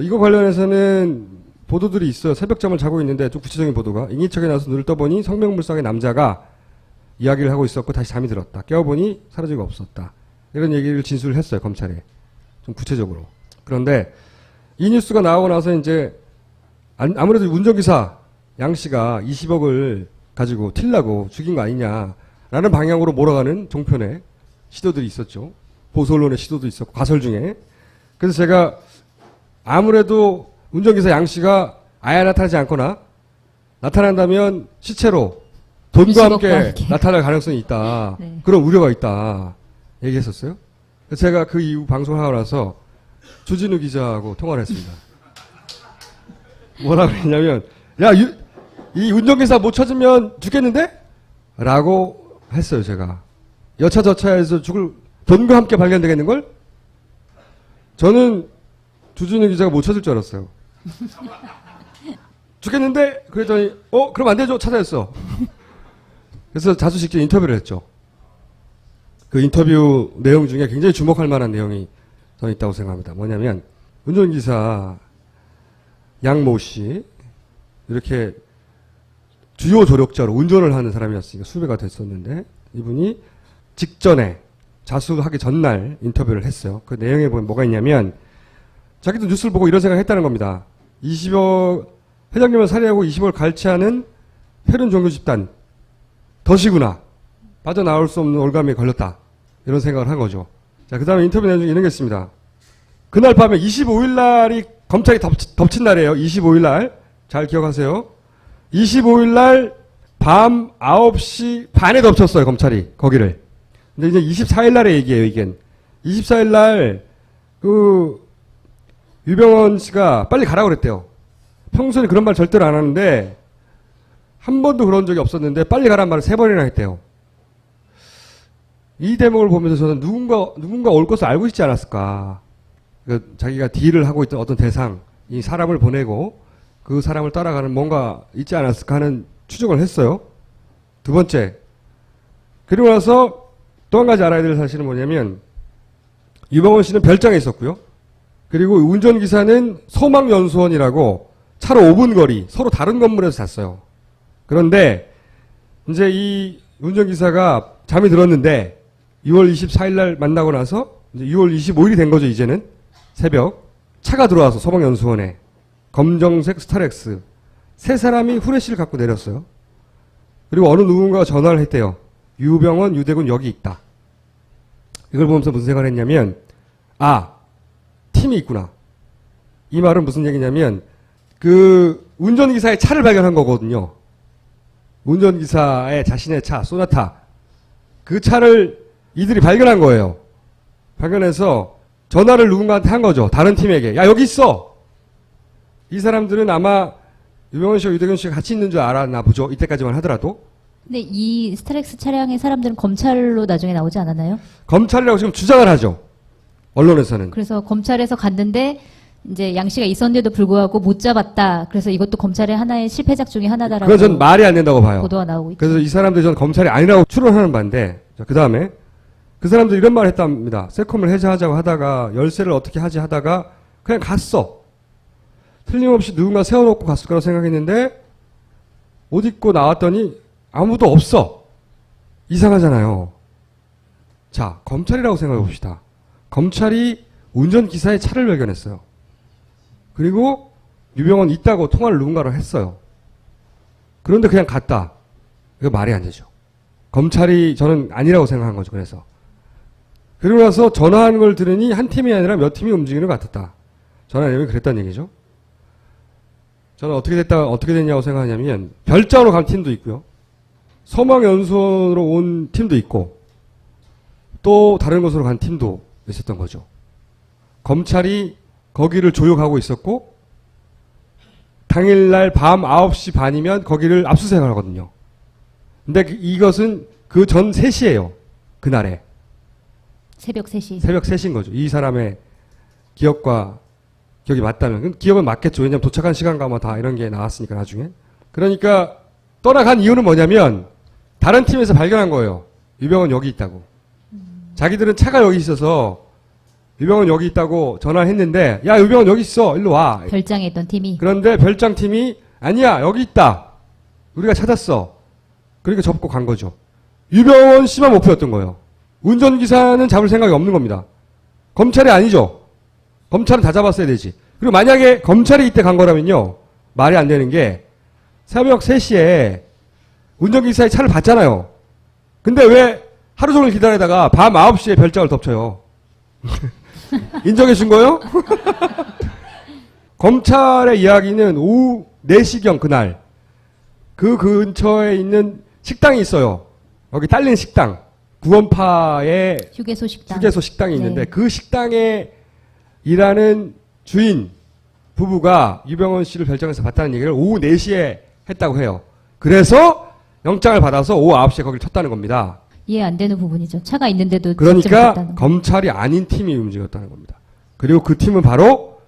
이거 관련해서는 보도들이 있어요. 새벽잠을 자고 있는데 좀 구체적인 보도가 인기척에 나서 눈을 떠보니 성명불상의 남자가 이야기를 하고 있었고 다시 잠이 들었다. 깨어보니 사라지고 없었다. 이런 얘기를 진술을 했어요. 검찰에. 좀 구체적으로. 그런데 이 뉴스가 나오고 나서 이제 아무래도 운전기사 양 씨가 20억을 가지고 틸라고 죽인 거 아니냐라는 방향으로 몰아가는 종편의 시도들이 있었죠. 보수 언론의 시도도 있었고 가설 중에. 그래서 제가 아무래도 운전기사 양 씨가 아예 나타나지 않거나 나타난다면 시체로 돈과 함께 나타날 가능성이 있다. 네. 그런 우려가 있다. 얘기했었어요. 그래서 제가 그 이후 방송을 하고 나서 주진우 기자하고 통화를 했습니다. 뭐라고 했냐면 야, 이 운전기사 못 찾으면 죽겠는데? 라고 했어요. 제가. 여차저차해서 죽을 돈과 함께 발견되겠는걸? 저는 주진우 기자가 못 찾을 줄 알았어요. 죽겠는데? 그랬더니 그럼 안 되죠. 찾아냈어. 그래서 자수식전 인터뷰를 했죠. 그 인터뷰 내용 중에 굉장히 주목할 만한 내용이 저는 있다고 생각합니다. 뭐냐면 운전기사 양모 씨 이렇게 주요 조력자로 운전을 하는 사람이었으니까 수배가 됐었는데 이분이 직전에 자수하기 전날 인터뷰를 했어요. 그 내용에 보면 뭐가 있냐면 자기도 뉴스를 보고 이런 생각을 했다는 겁니다. 20억 회장님을 살해하고 20억을 갈취하는 혈흔 종교 집단 덫이구나. 빠져나올 수 없는 올감에 걸렸다. 이런 생각을 한 거죠. 자, 그 다음에 인터뷰 내용 중에 이런 게 있습니다. 그날 밤에 25일 날이 검찰이 덮친 날이에요. 25일 날. 잘 기억하세요. 25일 날 밤 9시 반에 덮쳤어요. 검찰이. 거기를. 근데 이제 24일 날의 얘기예요. 이게. 24일 날 유병헌 씨가 빨리 가라고 그랬대요. 평소에 그런 말 절대로 안 하는데 한 번도 그런 적이 없었는데 빨리 가란 말을 3번이나 했대요. 이 대목을 보면서 저는 누군가 올 것을 알고 있지 않았을까. 그러니까 자기가 딜을 하고 있던 어떤 대상, 이 사람을 보내고 그 사람을 따라가는 뭔가 있지 않았을까 하는 추정을 했어요. 두 번째. 그리고 나서 또 한 가지 알아야 될 사실은 뭐냐면 유병헌 씨는 별장에 있었고요. 그리고 운전기사는 소망연수원이라고 차로 5분 거리 서로 다른 건물에서 잤어요. 그런데 이제 이 운전기사가 잠이 들었는데 6월 24일 날 만나고 나서 이제 6월 25일이 된 거죠. 이제는 새벽 차가 들어와서 소망연수원에 검정색 스타렉스 3사람이 후레쉬를 갖고 내렸어요. 그리고 어느 누군가가 전화를 했대요. 유병헌, 유대군 여기 있다. 이걸 보면서 무슨 생각을 했냐면 팀이 있구나. 이 말은 무슨 얘기냐면 그 운전기사의 차를 발견한 거거든요. 운전기사의 자신의 차, 소나타. 그 차를 이들이 발견한 거예요. 발견해서 전화를 누군가한테 한 거죠. 다른 팀에게. 야, 여기 있어! 이 사람들은 아마 유병헌 씨와 유대균 씨가 같이 있는 줄 알았나 보죠. 이때까지만 하더라도. 근데 이 스타렉스 차량의 사람들은 검찰로 나중에 나오지 않았나요? 검찰이라고 지금 주장을 하죠. 언론에서는. 그래서 검찰에서 갔는데 이제 양씨가 있었는데도 불구하고 못 잡았다. 그래서 이것도 검찰의 하나의 실패작 중에 하나다라고 그건 전 말이 안 된다고 봐요. 보도가 나오고 있죠. 그래서 이 사람들이 전 검찰이 아니라고 추론하는 바인데, 그 다음에 그 사람들이 이런 말을 했답니다. 세콤을 해제하자고 하다가 열쇠를 어떻게 하지 하다가 그냥 갔어. 틀림없이 누군가 세워놓고 갔을 거라고 생각했는데 옷 입고 나왔더니 아무도 없어. 이상하잖아요. 자, 검찰이라고 생각해 봅시다. 검찰이 운전기사의 차를 발견했어요. 그리고 유병헌 있다고 통화를 누군가랑 했어요. 그런데 그냥 갔다. 이거 말이 안 되죠. 검찰이 저는 아니라고 생각한 거죠. 그리고 나서 전화하는 걸 들으니 한 팀이 아니라 몇 팀이 움직이는 것 같았다. 전화 내용이 그랬다는 얘기죠. 저는 어떻게 됐냐고 생각하냐면 별장으로 간 팀도 있고요. 서망연수원으로 온 팀도 있고 또 다른 곳으로 간 팀도 있었던 거죠. 검찰이 거기를 조욕하고 있었고 당일날 밤 9시 반이면 거기를 압수수색을 하거든요. 근데 이것은 그 전 3시예요. 그날에. 새벽 3시. 새벽 3시인 거죠. 이 사람의 기억이 맞다면. 기억은 맞겠죠. 왜냐하면 도착한 시간과 뭐 다 이런 게 나왔으니까 나중에. 그러니까 떠나간 이유는 뭐냐면 다른 팀에서 발견한 거예요. 유병헌 여기 있다고. 자기들은 차가 여기 있어서 유병헌 여기 있다고 전화를 했는데 야 유병헌 여기 있어. 일로 와. 별장에 있던 팀이. 그런데 별장팀이 아니야 여기 있다. 우리가 찾았어. 그러니까 접고 간 거죠. 유병헌 씨만 못 풀었던 거예요. 운전기사는 잡을 생각이 없는 겁니다. 검찰이 아니죠. 검찰은 다 잡았어야 되지. 그리고 만약에 검찰이 이때 간 거라면요. 말이 안 되는 게 새벽 3시에 운전기사의 차를 봤잖아요. 근데 왜 하루 종일 기다리다가 밤 9시에 별장을 덮쳐요. 인정해 준 거예요? 검찰의 이야기는 오후 4시경 그날 그 근처에 있는 식당이 있어요. 여기 딸린 식당. 구원파의 휴게소 식당. 휴게소 식당이 있는데 네. 그 식당에 일하는 주인 부부가 유병헌 씨를 별장에서 봤다는 얘기를 오후 4시에 했다고 해요. 그래서 영장을 받아서 오후 9시에 거기를 쳤다는 겁니다. 이해 안 되는 부분이죠. 차가 있는데도 직접 그러니까 못했다는 거. 검찰이 아닌 팀이 움직였다는 겁니다. 그리고 그 팀은 바로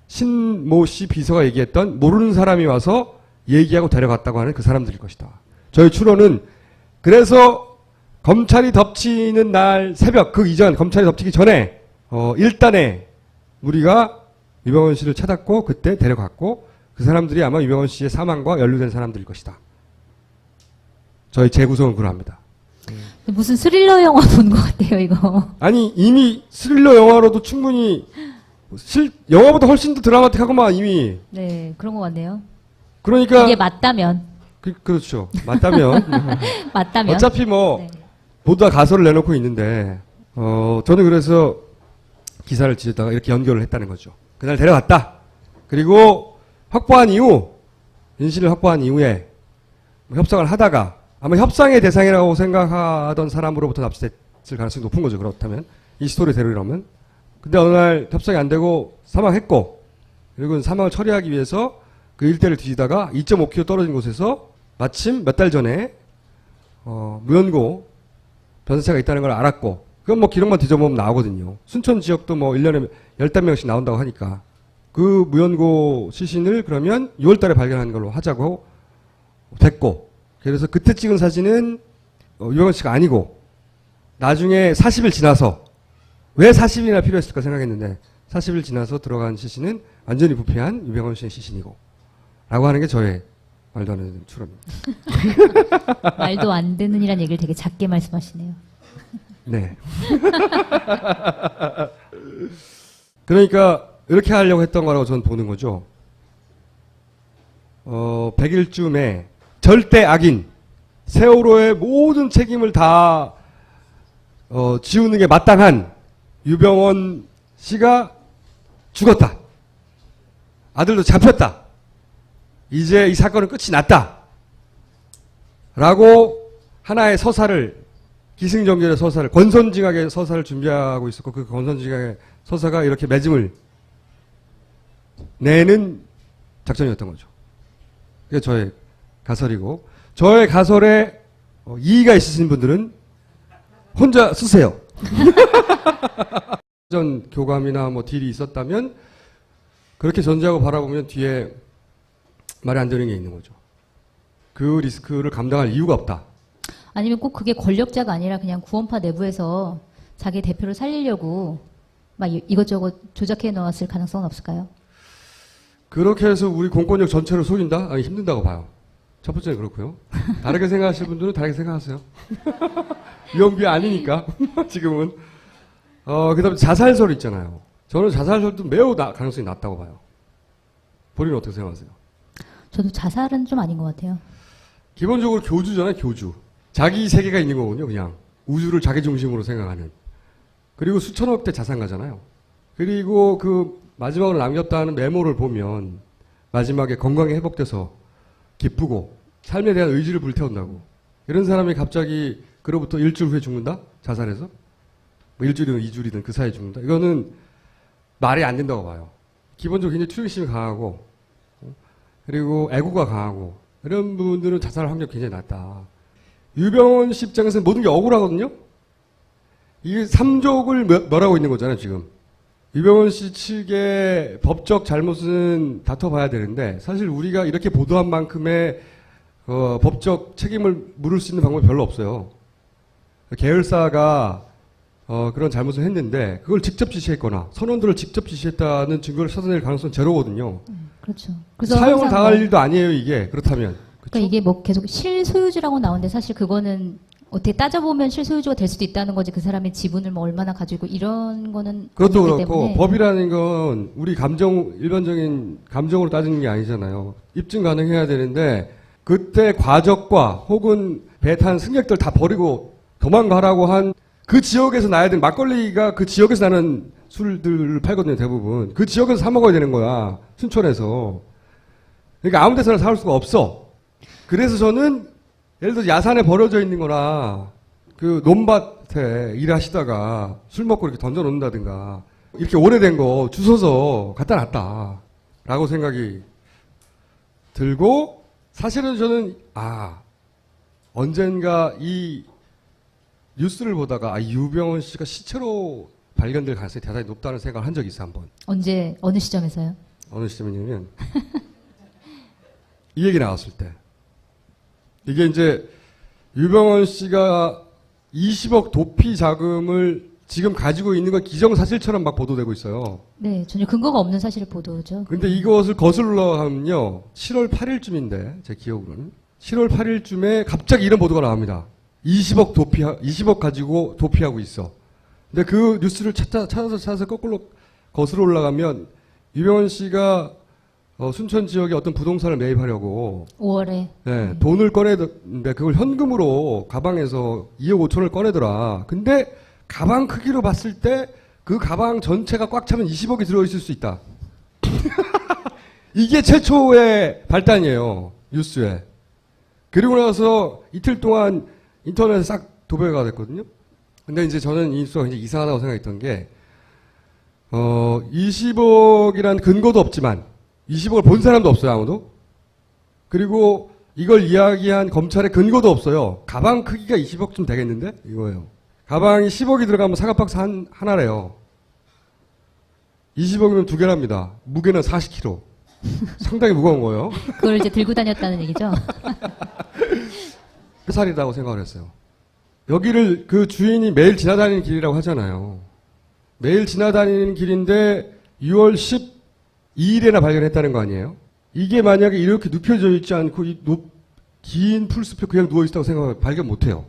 신모 씨 비서가 얘기했던 모르는 사람이 와서 얘기하고 데려갔다고 하는 그 사람들일 것이다. 저희 추론은 그래서 검찰이 덮치는 날 새벽 그 이전 검찰이 덮치기 전에 일단에 우리가 유병헌 씨를 찾았고 그때 데려갔고 그 사람들이 아마 유병헌 씨의 사망과 연루된 사람들일 것이다. 저희 재구성은 그러합니다. 무슨 스릴러 영화 본 것 같아요, 이거. 아니 이미 스릴러 영화로도 충분히 영화보다 훨씬 더 드라마틱하고만 이미. 네, 그런 것 같네요. 그러니까 이게 맞다면. 그렇죠. 맞다면. 맞다면. 어차피 뭐 네. 모두 다 가설을 내놓고 있는데 저는 그래서 기사를 지었다가 이렇게 연결을 했다는 거죠. 그날 데려갔다. 그리고 확보한 이후 인신을 확보한 이후에 협상을 하다가 아마 협상의 대상이라고 생각하던 사람으로부터 납치됐을 가능성이 높은 거죠. 그렇다면 이 스토리대로라면. 근데 어느 날 협상이 안 되고 사망했고 그리고 사망을 처리하기 위해서 그 일대를 뒤지다가 2.5km 떨어진 곳에서 마침 몇 달 전에 무연고 변사체가 있다는 걸 알았고 그건 뭐 기록만 뒤져보면 나오거든요. 순천 지역도 뭐 1년에 10명씩 나온다고 하니까 그 무연고 시신을 그러면 6월 달에 발견한 걸로 하자고 됐고 그래서 그때 찍은 사진은 유병헌 씨가 아니고 나중에 40일 지나서 왜 40일이나 필요했을까 생각했는데 40일 지나서 들어간 시신은 완전히 부패한 유병헌 씨의 시신이고 라고 하는 게 저의 말도 안 되는 추론입니다. 말도 안 되는이란 얘기를 되게 작게 말씀하시네요. 네. 그러니까 이렇게 하려고 했던 거라고 저는 보는 거죠. 100일쯤에 절대 악인 세월호의 모든 책임을 다 지우는 게 마땅한 유병헌 씨가 죽었다. 아들도 잡혔다. 이제 이 사건은 끝이 났다. 라고 하나의 서사를 기승전결의 서사를 권선징악의 서사를 준비하고 있었고 그 권선징악의 서사가 이렇게 매짐을 내는 작전이었던 거죠. 그게 저의 가설이고 저의 가설에 이의가 있으신 분들은 혼자 쓰세요. 전 교감이나 뭐 딜이 있었다면 그렇게 전제하고 바라보면 뒤에 말이 안 되는 게 있는 거죠. 그 리스크를 감당할 이유가 없다. 아니면 꼭 그게 권력자가 아니라 그냥 구원파 내부에서 자기 대표를 살리려고 막 이것저것 조작해 놓았을 가능성은 없을까요? 그렇게 해서 우리 공권력 전체를 속인다? 아니, 힘든다고 봐요. 첫 번째는 그렇고요. 다르게 생각하실 분들은 다르게 생각하세요. 위험비 아니니까, 지금은. 그 다음에 자살설 있잖아요. 저는 자살설도 매우 가능성이 낮다고 봐요. 본인은 어떻게 생각하세요? 저도 자살은 좀 아닌 것 같아요. 기본적으로 교주잖아요, 교주. 자기 세계가 있는 거군요, 그냥. 우주를 자기 중심으로 생각하는. 그리고 수천억 대 자산가잖아요. 그리고 그 마지막으로 남겼다는 메모를 보면 마지막에 건강이 회복돼서 기쁘고 삶에 대한 의지를 불태운다고. 이런 사람이 갑자기 그로부터 일주일 후에 죽는다? 자살해서? 뭐 일주일이든 이주일이든 그 사이에 죽는다? 이거는 말이 안 된다고 봐요. 기본적으로 굉장히 투영심이 강하고 그리고 애고가 강하고 이런 분들은 자살 확률이 굉장히 낮다. 유병원 씨 입장에서는 모든 게 억울하거든요? 이게 삼족을 멸하고 있는 거잖아요, 지금. 유병원 씨 측의 법적 잘못은 다퉈봐야 되는데 사실 우리가 이렇게 보도한 만큼의 법적 책임을 물을 수 있는 방법이 별로 없어요. 계열사가 그런 잘못을 했는데 그걸 직접 지시했거나 선원들을 직접 지시했다는 증거를 찾아낼 가능성은 제로거든요. 그렇죠. 그래서 사형을 항상 당할 일도 아니에요, 이게. 그렇다면. 그러니까 이게 뭐 계속 실소유주라고 나오는데 사실 그거는 어떻게 따져보면 실소유주가 될 수도 있다는 거지 그 사람의 지분을 뭐 얼마나 가지고 이런 거는 그것도 아니기 그렇고 때문에. 법이라는 건 우리 일반적인 감정으로 따지는 게 아니잖아요. 입증 가능해야 되는데 그때 과적과 혹은 배 탄 승객들 다 버리고 도망가라고 한 그 지역에서 나야 되는 막걸리가 그 지역에서 나는 술들을 팔거든요, 대부분. 그 지역에서 사 먹어야 되는 거야, 순천에서. 그러니까 아무 데서나 사올 수가 없어. 그래서 저는 예를 들어 야산에 버려져 있는 거나 그 논밭에 일하시다가 술 먹고 이렇게 던져 놓는다든가 이렇게 오래된 거 주워서 갖다 놨다 라고 생각이 들고 사실은 저는 언젠가 이 뉴스를 보다가 유병원 씨가 시체로 발견될 가능성이 대단히 높다는 생각을 한 적이 있어요, 한번. 언제 어느 시점에서요? 어느 시점이냐면 이 얘기 나왔을 때 이게 이제 유병원 씨가 20억 도피 자금을 지금 가지고 있는 건 기정사실처럼 막 보도되고 있어요. 네, 전혀 근거가 없는 사실을 보도죠. 근데 이것을 거슬러 가면요, 7월 8일쯤인데 제 기억으로는 7월 8일쯤에 갑자기 이런 보도가 나옵니다. 20억 가지고 도피하고 있어. 근데 그 뉴스를 찾아서 거꾸로 거슬러 올라가면 유병원 씨가 순천 지역에 어떤 부동산을 매입하려고 5월에 네, 돈을 꺼내는데 그걸 현금으로 가방에서 2억 5천을 꺼내더라. 근데 가방 크기로 봤을 때 그 가방 전체가 꽉 차면 20억이 들어있을 수 있다. 이게 최초의 발단이에요, 뉴스에. 그리고 나서 이틀 동안 인터넷에 싹 도배가 됐거든요. 근데 이제 저는 이 뉴스가 굉장히 이상하다고 생각했던 게 20억이란 근거도 없지만 20억을 본 사람도 없어요, 아무도. 그리고 이걸 이야기한 검찰의 근거도 없어요. 가방 크기가 20억쯤 되겠는데? 이거예요. 가방이 10억이 들어가면 사과박스 하나래요. 20억이면 2개랍니다. 무게는 40kg. 상당히 무거운 거예요. 그걸 이제 들고 다녔다는 얘기죠. 회살이라고 생각을 했어요. 여기를 그 주인이 매일 지나다니는 길이라고 하잖아요. 매일 지나다니는 길인데 6월 12일에나 발견했다는 거 아니에요? 이게 만약에 이렇게 눕혀져 있지 않고 긴 풀숲에 그냥 누워있다고 생각하면 발견 못해요.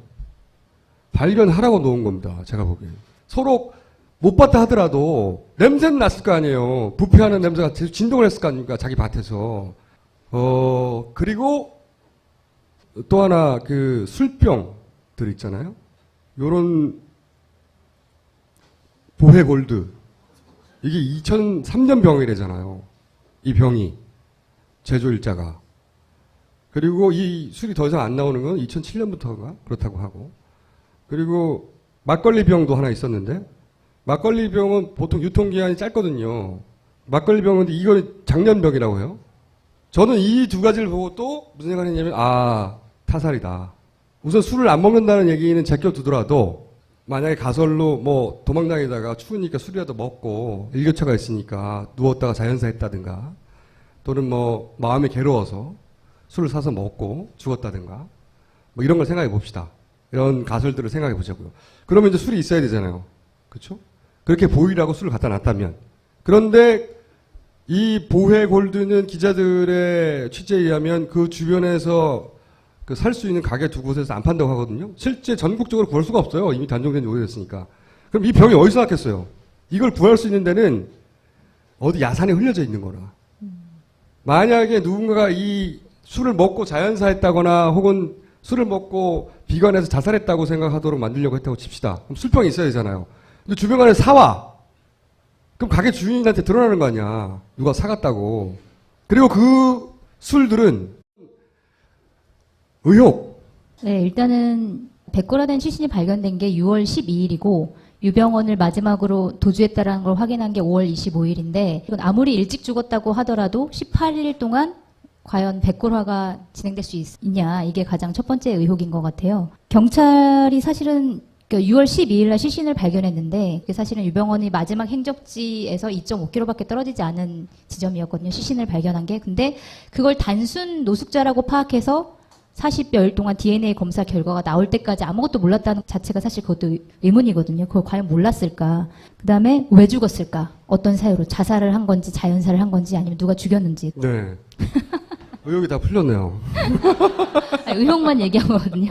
발견하라고 놓은 겁니다, 제가 보기엔. 서로 못 봤다 하더라도 냄새는 났을 거 아니에요. 부패하는 냄새가 계속 진동을 했을 거 아닙니까, 자기 밭에서. 그리고 또 하나 그 술병들 있잖아요. 요런 보헤 골드. 이게 2003년 병이래잖아요. 이 병이. 제조일자가. 그리고 이 술이 더 이상 안 나오는 건 2007년부터가 그렇다고 하고. 그리고 막걸리 병도 하나 있었는데 막걸리 병은 보통 유통기한이 짧거든요. 막걸리 병은 이건 작년병이라고 해요. 저는 이 두 가지를 보고 또 무슨 생각을 했냐면 타살이다. 우선 술을 안 먹는다는 얘기는 제껴두더라도 만약에 가설로 뭐 도망다니다가 추우니까 술이라도 먹고 일교차가 있으니까 누웠다가 자연사했다든가 또는 뭐 마음이 괴로워서 술을 사서 먹고 죽었다든가 뭐 이런 걸 생각해 봅시다. 이런 가설들을 생각해 보자고요. 그러면 이제 술이 있어야 되잖아요. 그렇죠? 그렇게 보이라고 술을 갖다 놨다면. 그런데 이 보헤 골드는 기자들의 취재에 의하면 그 주변에서 그 살 수 있는 가게 두 곳에서 안 판다고 하거든요. 실제 전국적으로 구할 수가 없어요. 이미 단종된 지 오래됐으니까. 그럼 이 병이 어디서 났겠어요? 이걸 구할 수 있는 데는 어디 야산에 흘려져 있는 거라. 만약에 누군가가 이 술을 먹고 자연사했다거나 혹은 술을 먹고 비관해서 자살했다고 생각하도록 만들려고 했다고 칩시다. 그럼 술병이 있어야 되잖아요. 근데 주변에 사와. 그럼 가게 주인한테 드러나는 거 아니야. 누가 사갔다고. 그리고 그 술들은 의혹. 네, 일단은 백골화된 시신이 발견된 게 6월 12일이고 유병원을 마지막으로 도주했다라는 걸 확인한 게 5월 25일인데 이건 아무리 일찍 죽었다고 하더라도 18일 동안 과연 백골화가 진행될 수 있냐 이게 가장 첫 번째 의혹인 것 같아요. 경찰이 사실은 6월 12일 날 시신을 발견했는데 그게 사실은 유병원이 마지막 행적지에서 2.5km밖에 떨어지지 않은 지점이었거든요. 시신을 발견한 게. 근데 그걸 단순 노숙자라고 파악해서 40여일 동안 DNA 검사 결과가 나올 때까지 아무것도 몰랐다는 자체가 사실 그것도 의문이거든요. 그걸 과연 몰랐을까? 그 다음에 왜 죽었을까? 어떤 사유로 자살을 한 건지 자연사를 한 건지 아니면 누가 죽였는지. 네. 의혹이 다 풀렸네요. 아니, 의혹만 얘기한 거거든요.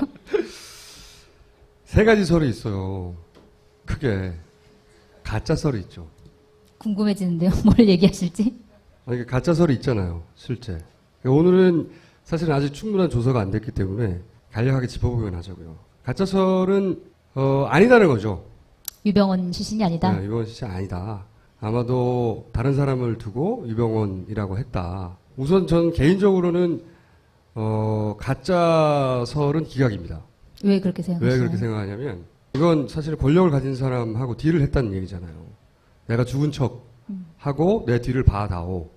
세 가지 설이 있어요. 크게. 가짜 설이 있죠. 궁금해지는데요. 뭘 얘기하실지? 아니, 가짜 설이 있잖아요. 실제. 오늘은 사실은 아직 충분한 조사가 안 됐기 때문에 간략하게 짚어보기만 하자고요. 가짜 설은 아니다는 거죠. 유병원 시신이 아니다. 네, 유병원 시신 아니다. 아마도 다른 사람을 두고 유병원이라고 했다. 우선 전 개인적으로는 가짜 설은 기각입니다. 왜 그렇게 생각하세요? 왜 그렇게 생각하냐면 이건 사실 권력을 가진 사람하고 딜을 했다는 얘기잖아요. 내가 죽은 척 하고 내 뒤를 봐다오.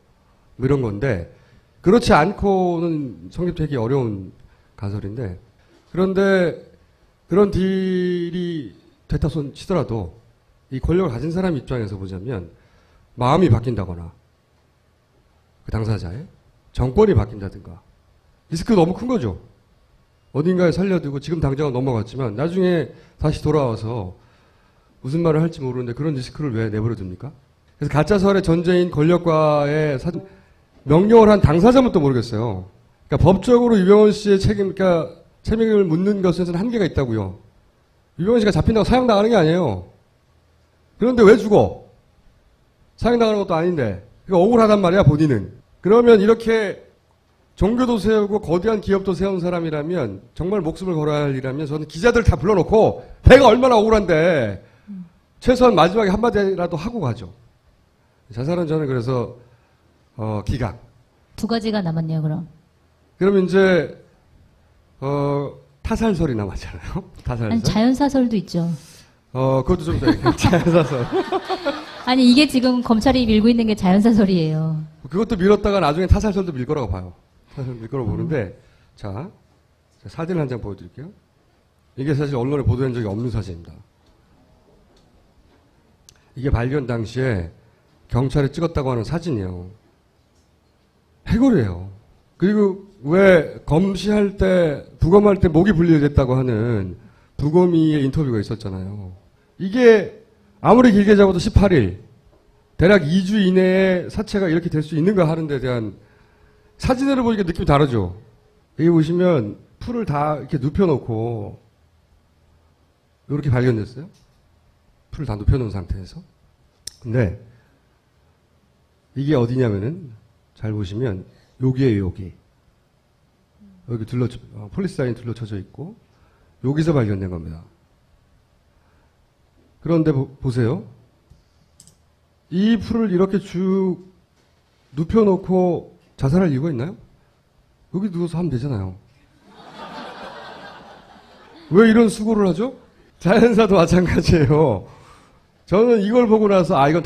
뭐 이런 건데 그렇지 않고는 성립되기 어려운 가설인데 그런데 그런 딜이 됐다 손 치더라도 이 권력을 가진 사람 입장에서 보자면 마음이 바뀐다거나 그 당사자의 정권이 바뀐다든가 리스크가 너무 큰 거죠. 어딘가에 살려두고 지금 당장은 넘어갔지만 나중에 다시 돌아와서 무슨 말을 할지 모르는데 그런 리스크를 왜 내버려 둡니까? 그래서 가짜설의 전제인 권력과의 명령을 한 당사자부터 모르겠어요. 그러니까 법적으로 유병원 씨의 그러니까 책임을 묻는 것에는 한계가 있다고요. 유병원 씨가 잡힌다고 사형당하는 게 아니에요. 그런데 왜 죽어? 사형당하는 것도 아닌데. 그러니까 억울하단 말이야, 본인은. 그러면 이렇게 종교도 세우고 거대한 기업도 세운 사람이라면 정말 목숨을 걸어야 할 일이라면 저는 기자들 다 불러놓고 배가 얼마나 억울한데 최소한 마지막에 한마디라도 하고 가죠. 자살은 저는 그래서 기각. 두 가지가 남았네요, 그럼. 그러면 이제 타살설이 남았잖아요. 타살설. 아니, 자연사설도 있죠. 그것도 좀 더 자연사설. 아니, 이게 지금 검찰이 밀고 있는 게 자연사설이에요. 그것도 밀었다가 나중에 타살설도 밀 거라고 봐요. 타살 밀 거라고 보는데 자 사진을 한 장 보여드릴게요. 이게 사실 언론에 보도된 적이 없는 사진입니다. 이게 발견 당시에 경찰이 찍었다고 하는 사진이에요. 해골이에요. 그리고 왜 검시할 때, 부검할 때 목이 분리됐다고 하는 부검이의 인터뷰가 있었잖아요. 이게 아무리 길게 잡아도 18일, 대략 2주 이내에 사체가 이렇게 될 수 있는가 하는 데 대한 사진으로 보니까 느낌이 다르죠. 여기 보시면 풀을 다 이렇게 눕혀놓고 이렇게 발견됐어요. 풀을 다 눕혀놓은 상태에서. 근데 이게 어디냐면은 잘 보시면 여기에요, 여기. 여기 폴리스라인 둘러쳐져 있고 여기서 발견된 겁니다. 그런데 보세요. 이 풀을 이렇게 쭉 눕혀놓고 자살할 이유가 있나요? 여기 누워서 하면 되잖아요. 왜 이런 수고를 하죠? 자연사도 마찬가지예요. 저는 이걸 보고 나서 이건